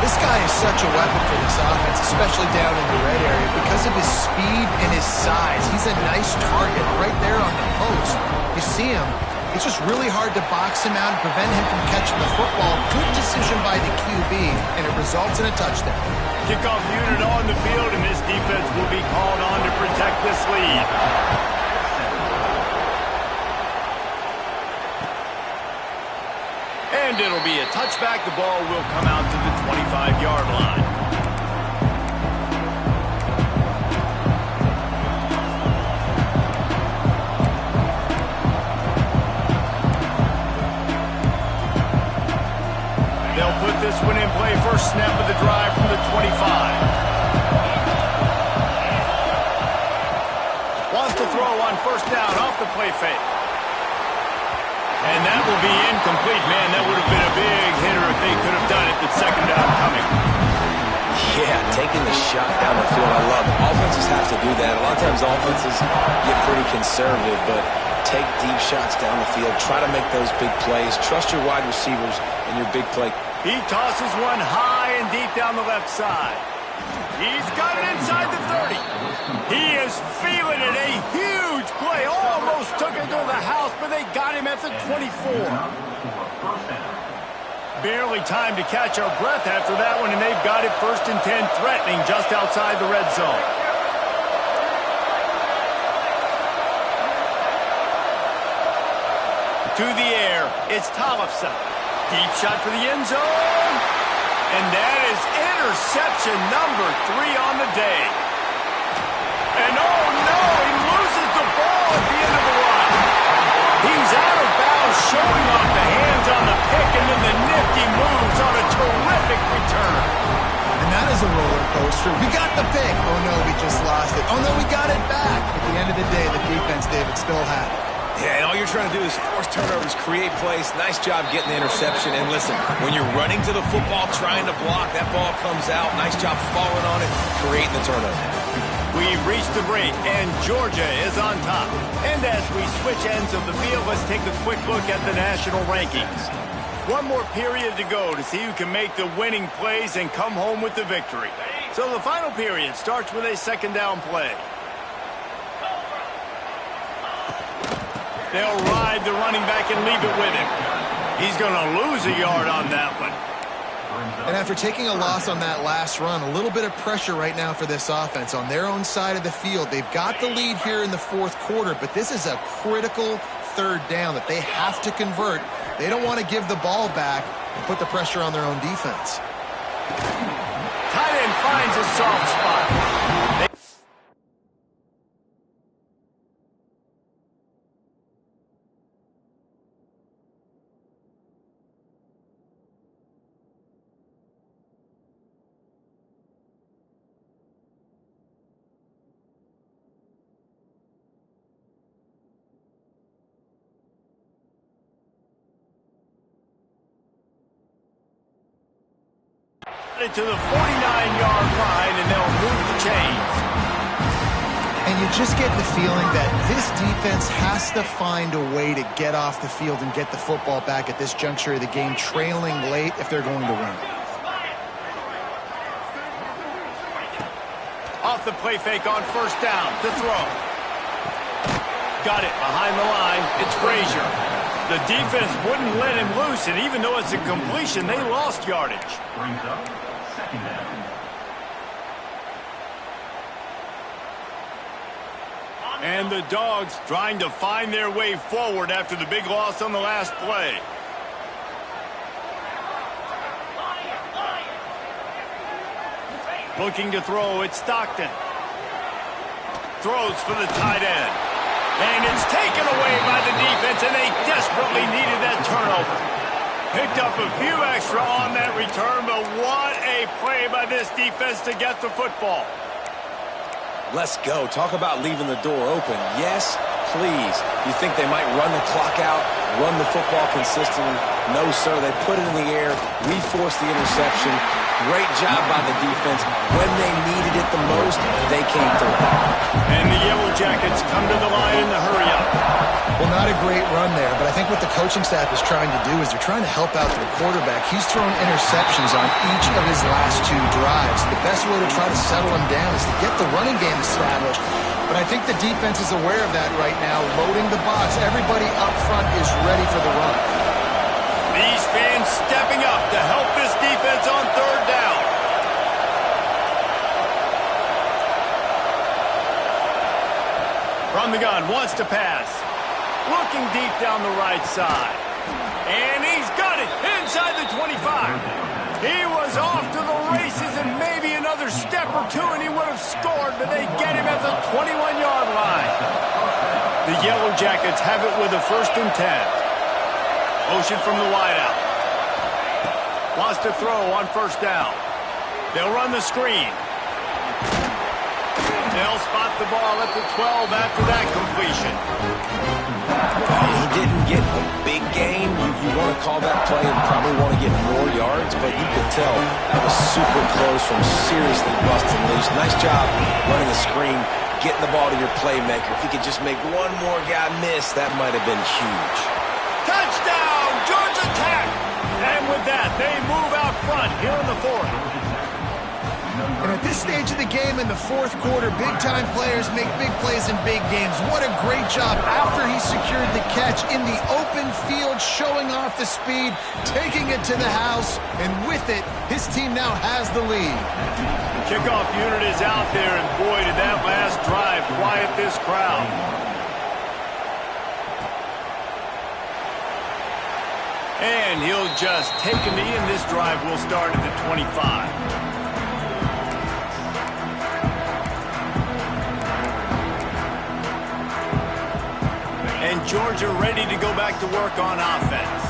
This guy is such a weapon for this offense, especially down in the red area, because of his speed and his size. He's a nice target right there on the post. You see him. It's just really hard to box him out and prevent him from catching the football. Good decision by the QB, and it results in a touchdown. Kickoff unit on the field, and this defense will be called on to protect this lead. And it'll be a touchback. The ball will come out to the 25-yard line. They'll put this one in play. First snap of the drive from the 25. Wants to throw on first down off the play fake. And that will be incomplete. Man, that would have been a big hitter if they could have done it, but second down coming. Yeah, taking the shot down the field, I love it. Offenses have to do that. A lot of times offenses get pretty conservative, but take deep shots down the field. Try to make those big plays. Trust your wide receivers and your big play. He tosses one high and deep down the left side. He's got it inside the 30. He is feeling it. A huge play. Almost took it to the house, but they got him at the 24. Barely time to catch our breath after that one, and they've got it first and 10, threatening just outside the red zone. To the air, it's Tollefson. Deep shot for the end zone. And that is interception number 3 on the day. And oh no, he loses the ball at the end of the run. He's out of bounds, showing off the hands on the pick, and then the nifty moves on a terrific return. And that is a roller coaster. We got the pick. Oh no, we just lost it. Oh no, we got it back. At the end of the day, the defense, David, still had it. Yeah, and all you're trying to do is force turnovers, create plays. Nice job getting the interception. And listen, when you're running to the football, trying to block, that ball comes out. Nice job falling on it, creating the turnover. We've reached the break, and Georgia is on top. And as we switch ends of the field, let's take a quick look at the national rankings. One more period to go to see who can make the winning plays and come home with the victory. So the final period starts with a second down play. They'll ride the running back and leave it with him. He's going to lose a yard on that one. And after taking a loss on that last run, a little bit of pressure right now for this offense on their own side of the field. They've got the lead here in the fourth quarter, but this is a critical third down that they have to convert. They don't want to give the ball back and put the pressure on their own defense. Tight end finds a soft spot. To the 49-yard line, and they'll move the chains. And you just get the feeling that this defense has to find a way to get off the field and get the football back at this juncture of the game, trailing late if they're going to win. Off the play fake on first down to throw. Got it behind the line. It's Frazier. The defense wouldn't let him loose, and even though it's a completion, they lost yardage. Brings up second down. And the Dogs trying to find their way forward after the big loss on the last play. Looking to throw, it's Stockton. Throws for the tight end. And it's taken away by the defense, and they desperately needed that turnover. Picked up a few extra on that return, but what a play by this defense to get the football. Let's go. Talk about leaving the door open. Yes, please. You think they might run the clock out, run the football consistently? No, sir. They put it in the air. We forced the interception. Great job by the defense. When they needed it the most, they came through. And the Yellow Jackets come to the line in the hurry up. Well, not a great run there, but I think what the coaching staff is trying to do is they're trying to help out their quarterback. He's thrown interceptions on each of his last two drives. The best way to try to settle him down is to get the running game established. But I think the defense is aware of that right now, loading the box. Everybody up front is ready for the run. These fans stepping up to help this defense on third down. From the gun, wants to pass. Looking deep down the right side. And he's got it inside the 25. He was off to the races and maybe another step or two and he would have scored, but they get him at the 21-yard line. The Yellow Jackets have it with a 1st and 10. Motion from the wideout. Wants to throw on first down. They'll run the screen. They'll spot the ball at the 12 after that completion. He didn't get a big gain. You want to call that play and probably want to get more yards, but you could tell that was super close from seriously busting loose. Nice job running the screen, getting the ball to your playmaker. If he could just make one more guy miss, that might have been huge. Touchdown, Georgia Tech! And with that, they move out front here in the fourth. And at this stage of the game in the fourth quarter, big-time players make big plays in big games. What a great job after he secured the catch in the open field, showing off the speed, taking it to the house, and with it, his team now has the lead. The kickoff unit is out there, and boy, did that last drive quiet this crowd. And he'll just take a knee, and this drive will start at the 25. And Georgia ready to go back to work on offense.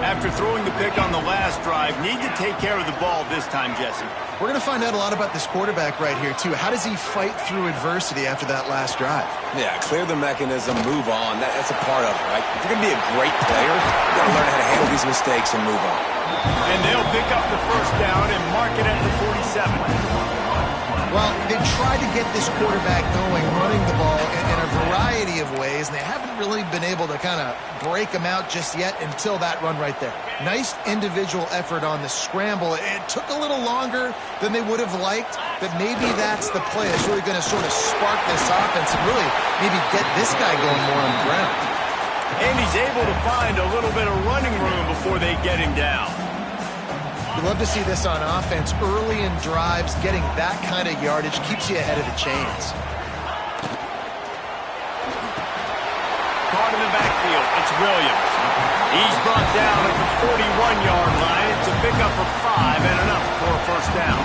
After throwing the pick on the last drive, need to take care of the ball this time, Jesse. We're going to find out a lot about this quarterback right here, too. How does he fight through adversity after that last drive? Yeah, clear the mechanism, move on. That's a part of it, right? If you're going to be a great player, you've got to learn how to handle these mistakes and move on. And they'll pick up the first down and mark it at the 47. Well, they've tried to get this quarterback going, running the ball in a variety of ways, and they haven't really been able to kind of break him out just yet until that run right there. Nice individual effort on the scramble. It took a little longer than they would have liked, but maybe that's the play that's really going to sort of spark this offense and really maybe get this guy going more on the ground. And he's able to find a little bit of running room before they get him down. We love to see this on offense. Early in drives, getting that kind of yardage keeps you ahead of the chains. Caught in the backfield, it's Williams. He's brought down at the 41-yard line. It's a pickup of 5 and enough for a first down.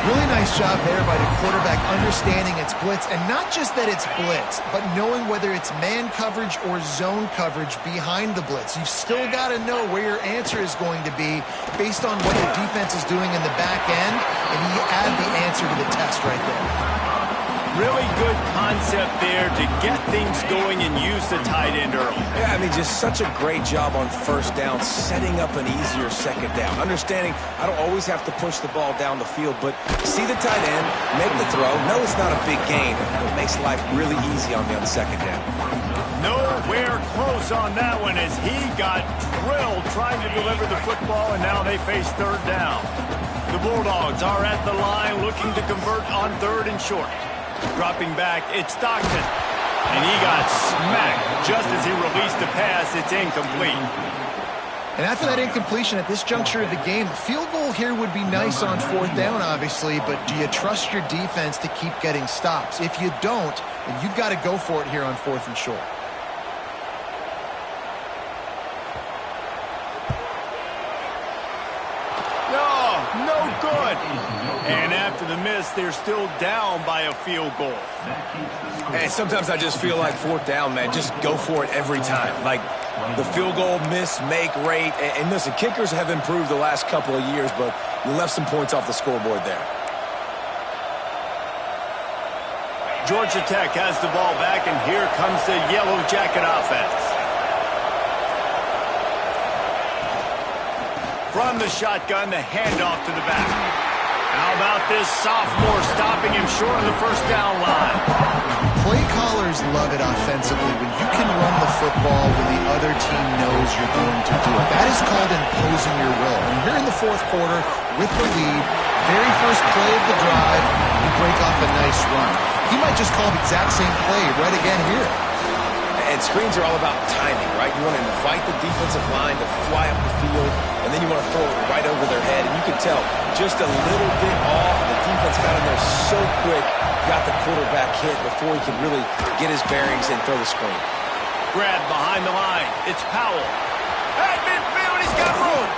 Really nice job there by the quarterback understanding it's blitz, and not just that it's blitz, but knowing whether it's man coverage or zone coverage behind the blitz. You've still got to know where your answer is going to be based on what your defense is doing in the back end, and you add the answer to the test right there. Really good concept there to get things going and use the tight end early. Yeah, I mean, just such a great job on first down, setting up an easier second down. Understanding I don't always have to push the ball down the field, but see the tight end, make the throw. No, it's not a big gain. It makes life really easy on me on second down. Nowhere close on that one as he got drilled trying to deliver the football, and now they face third down. The Bulldogs are at the line looking to convert on third and short. Dropping back, it's Stockton. And he got smacked just as he released the pass. It's incomplete. And after that incompletion at this juncture of the game, a field goal here would be nice on fourth down, obviously, but do you trust your defense to keep getting stops? If you don't, then you've got to go for it here on fourth and short. No good. And after the miss, they're still down by a field goal. And sometimes I just feel like fourth down, man, just go for it every time. Like the field goal miss, make rate. And listen, kickers have improved the last couple of years, but you left some points off the scoreboard there. Georgia Tech has the ball back, and here comes the Yellow Jacket offense. From the shotgun, the handoff to the back. How about this sophomore stopping him short of the first down line? Play callers love it offensively when you can run the football when the other team knows you're going to do it. That is called imposing your will. And here in the fourth quarter, with the lead, very first play of the drive, you break off a nice run. He might just call the exact same play right again here. And screens are all about timing, right? You want to invite the defensive line to fly up the field, and then you want to throw it right over their head. And you can tell just a little bit off. The defense got in there so quick, got the quarterback hit before he could really get his bearings and throw the screen. Grab behind the line. It's Powell. At midfield, he's got room.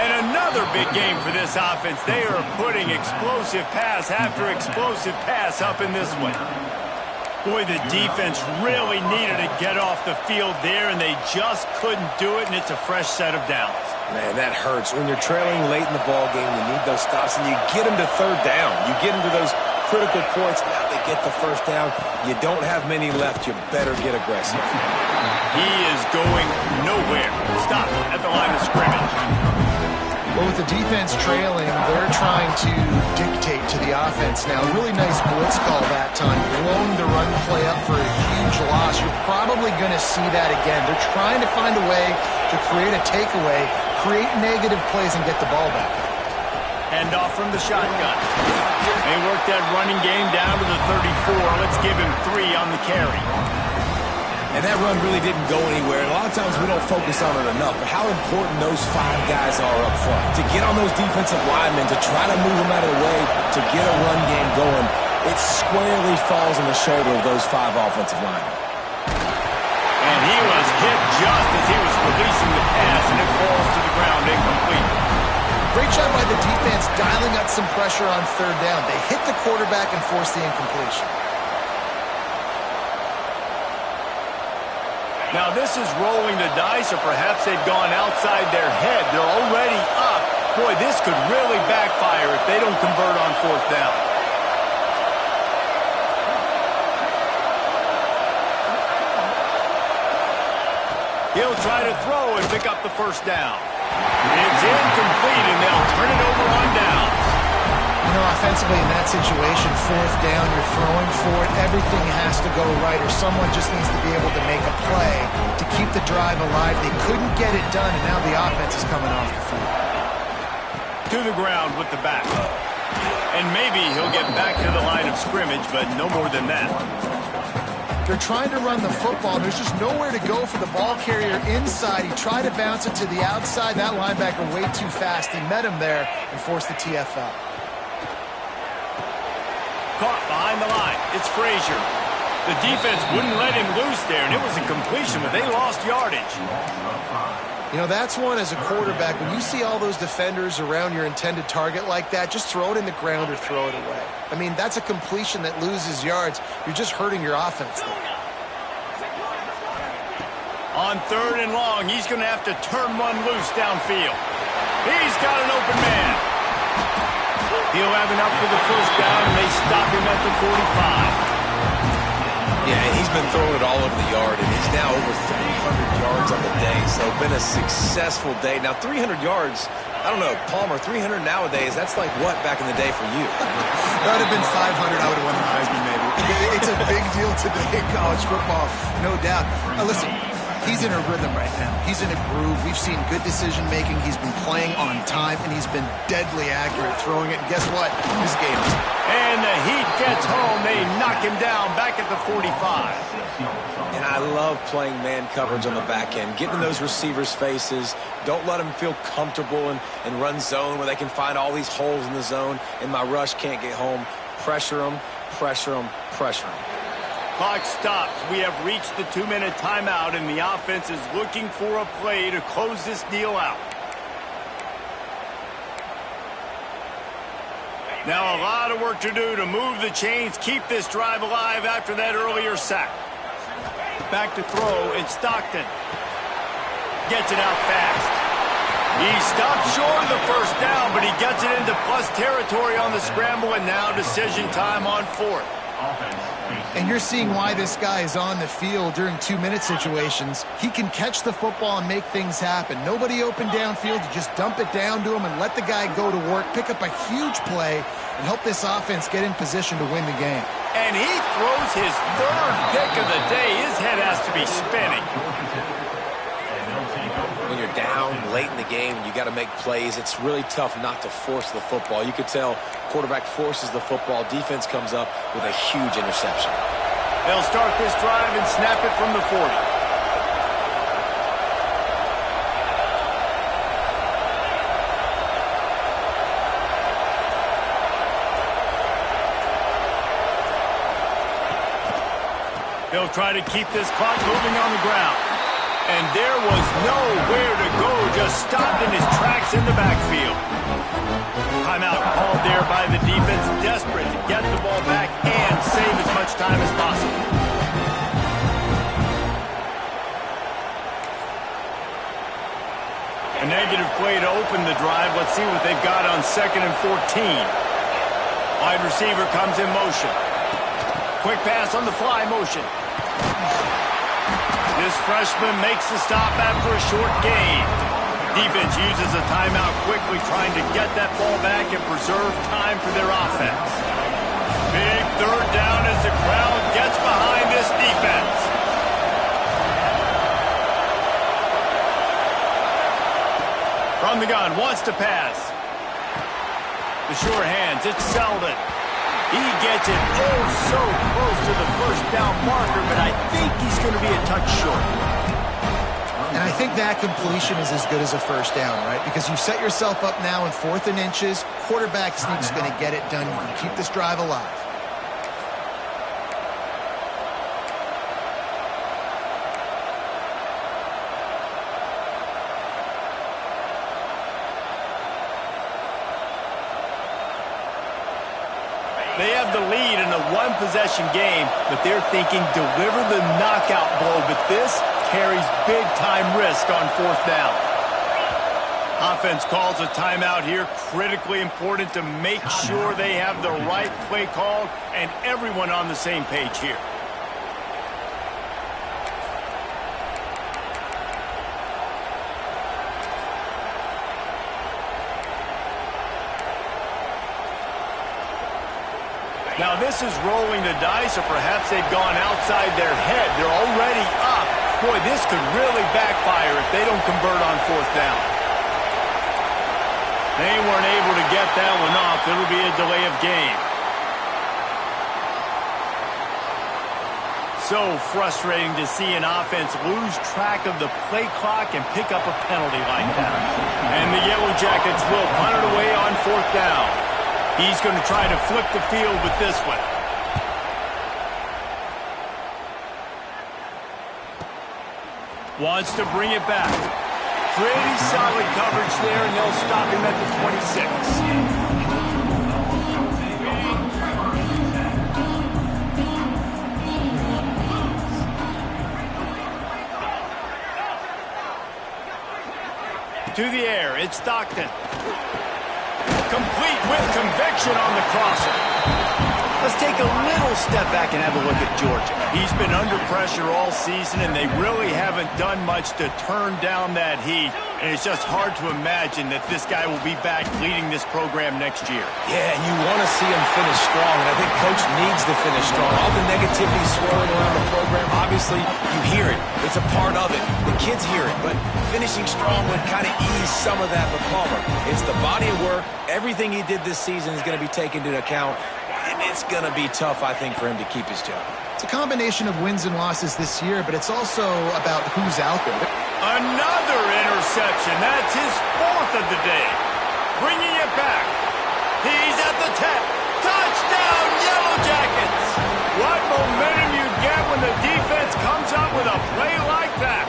And another big game for this offense. They are putting explosive pass after explosive pass up in this one. Boy, the defense really needed to get off the field there, and they just couldn't do it, and it's a fresh set of downs. Man, that hurts. When you're trailing late in the ball game, you need those stops, and you get them to third down. You get them to those critical points. Now they get the first down. You don't have many left. You better get aggressive. He is going nowhere. Stop at the line of scrimmage. Well, with the defense trailing, they're trying to dictate to the offense now. Really nice blitz call that time. Blowing the run play up for a huge loss. You're probably going to see that again. They're trying to find a way to create a takeaway, create negative plays, and get the ball back. Hand off from the shotgun. They work that running game down to the 34. Let's give him 3 on the carry. And that run really didn't go anywhere. And a lot of times we don't focus on it enough. But how important those 5 guys are up front. To get on those defensive linemen, to try to move them out of the way, to get a run game going, it squarely falls on the shoulder of those 5 offensive linemen. And he was hit just as he was releasing the pass, and it falls to the ground incomplete. Great job by the defense dialing up some pressure on third down. They hit the quarterback and forced the incompletion. Now, this is rolling the dice, or perhaps they've gone outside their head. They're already up. Boy, this could really backfire if they don't convert on fourth down. He'll try to throw and pick up the first down. It's incomplete, and they'll turn it over on downs. You know, offensively in that situation, fourth down, you're throwing for it. Everything has to go right, or someone just needs to be able to make a play to keep the drive alive. They couldn't get it done, and now the offense is coming off the field. To the ground with the back. And maybe he'll get back to the line of scrimmage, but no more than that. They're trying to run the football. There's just nowhere to go for the ball carrier inside. He tried to bounce it to the outside. That linebacker way too fast. He met him there and forced the TFL. Caught behind the line. It's Frazier. The defense wouldn't let him loose there, and it was a completion, but they lost yardage. You know, that's one as a quarterback. When you see all those defenders around your intended target like that, just throw it in the ground or throw it away. I mean, that's a completion that loses yards. You're just hurting your offense there. On third and long, he's going to have to turn one loose downfield. He's got an open man. He'll have enough for the first down, and they stop him at the 45. Yeah, he's been throwing it all over the yard, and he's now over 300 yards on the day. So been a successful day. Now, 300 yards, I don't know, Palmer, 300 nowadays, that's like what back in the day for you? That would have been 500. I would have won the Heisman, maybe. It's a big deal today in college football, no doubt. Now, listen, he's in a rhythm right now. He's in a groove. We've seen good decision-making. He's been playing on time, and he's been deadly accurate throwing it. And guess what? This game is... And the Heat gets home. They knock him down back at the 45. And I love playing man coverage on the back end, getting in those receivers' faces. Don't let them feel comfortable and run zone where they can find all these holes in the zone, and my rush can't get home. Pressure them, pressure them, pressure them. Clock stops. We have reached the 2-minute timeout, and the offense is looking for a play to close this deal out. Now a lot of work to do to move the chains, keep this drive alive after that earlier sack. Back to throw, it's Stockton. Gets it out fast. He stops short of the first down, but he gets it into plus territory on the scramble, and now decision time on fourth. And you're seeing why this guy is on the field during 2-minute situations. He can catch the football and make things happen. Nobody open downfield. You just dump it down to him and let the guy go to work, pick up a huge play, and help this offense get in position to win the game. And he throws his third pick of the day. His head has to be spinning. When you're down late in the game and you got to make plays, it's really tough not to force the football. You could tell quarterback forces the football. Defense comes up with a huge interception. They'll start this drive and snap it from the 40. They'll try to keep this clock moving on the ground. And there was nowhere to go, just stopped in his tracks in the backfield. Timeout called there by the defense, desperate to get the ball back and save as much time as possible. A negative play to open the drive. Let's see what they've got on 2nd and 14. Wide receiver comes in motion. Quick pass on the fly motion. This freshman makes the stop after a short gain. Defense uses a timeout quickly, trying to get that ball back and preserve time for their offense. Big third down as the crowd gets behind this defense. From the gun, wants to pass. The sure hands, it's Selden. He gets it so close to the first down marker, but I think he's going to be a touch short. And I think that completion is as good as a first down, right? Because you set yourself up now in 4th and inches. Quarterback sneak's going to get it done. You can keep this drive alive. They have the lead in a one-possession game, but they're thinking deliver the knockout blow, but this carries big-time risk on fourth down. Offense calls a timeout here. Critically important to make sure they have the right play called and everyone on the same page here. Now this is rolling the dice, or perhaps they've gone outside their head. They're already up. Boy, this could really backfire if they don't convert on fourth down. They weren't able to get that one off. It'll be a delay of game. So frustrating to see an offense lose track of the play clock and pick up a penalty like that. And the Yellow Jackets will punt it away on fourth down. He's going to try to flip the field with this one. Wants to bring it back. Pretty solid coverage there, and they'll stop him at the 26. To the air, it's Stockton. Complete with conviction on the crosser. Let's take a little step back and have a look at Georgia. He's been under pressure all season, and they really haven't done much to turn down that heat. And it's just hard to imagine that this guy will be back leading this program next year. Yeah, and you want to see him finish strong, and I think Coach needs to finish strong. All the negativity swirling around the program, obviously, you hear it. It's a part of it. The kids hear it, but finishing strong would kind of ease some of that for Palmer. It's the body of work. Everything he did this season is going to be taken into account, and it's going to be tough, I think, for him to keep his job. It's a combination of wins and losses this year, but it's also about who's out there. Another interception. That's his fourth of the day. Bringing it back. He's at the 10. Touchdown, Yellow Jackets. What momentum you get when the defense comes up with a play like that.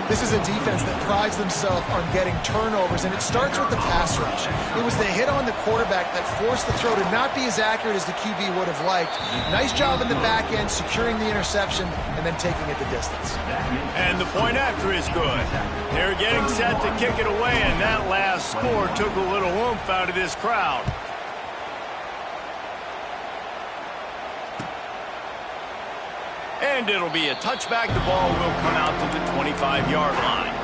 This is a defense that prides themselves on getting turnovers, and it starts with the pass rush. It was the hit on the quarterback that forced the throw to not be as accurate as the QB would have liked. Nice job in the back end, securing the interception, and then taking it the distance. And the point after is good. They're getting set to kick it away, and that last score took a little oomph out of this crowd. And it'll be a touchback. The ball will come out to the 25-yard line.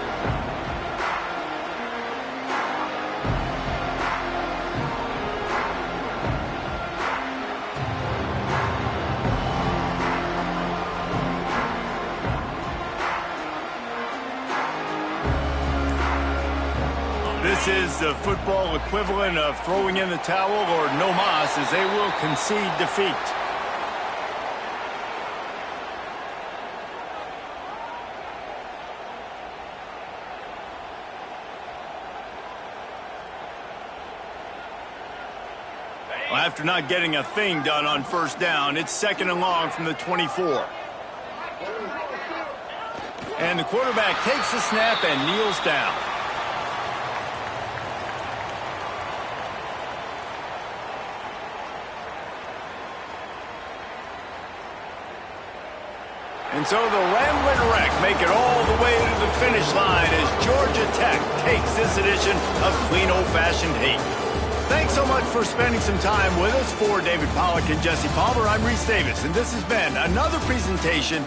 This is the football equivalent of throwing in the towel, or no mas, as they will concede defeat. After not getting a thing done on first down, it's second and long from the 24. And the quarterback takes the snap and kneels down. And so the Rambling Wreck make it all the way to the finish line as Georgia Tech takes this edition of Clean Old-Fashioned Hate. Thanks so much for spending some time with us. For David Pollack and Jesse Palmer, I'm Reese Davis, and this has been another presentation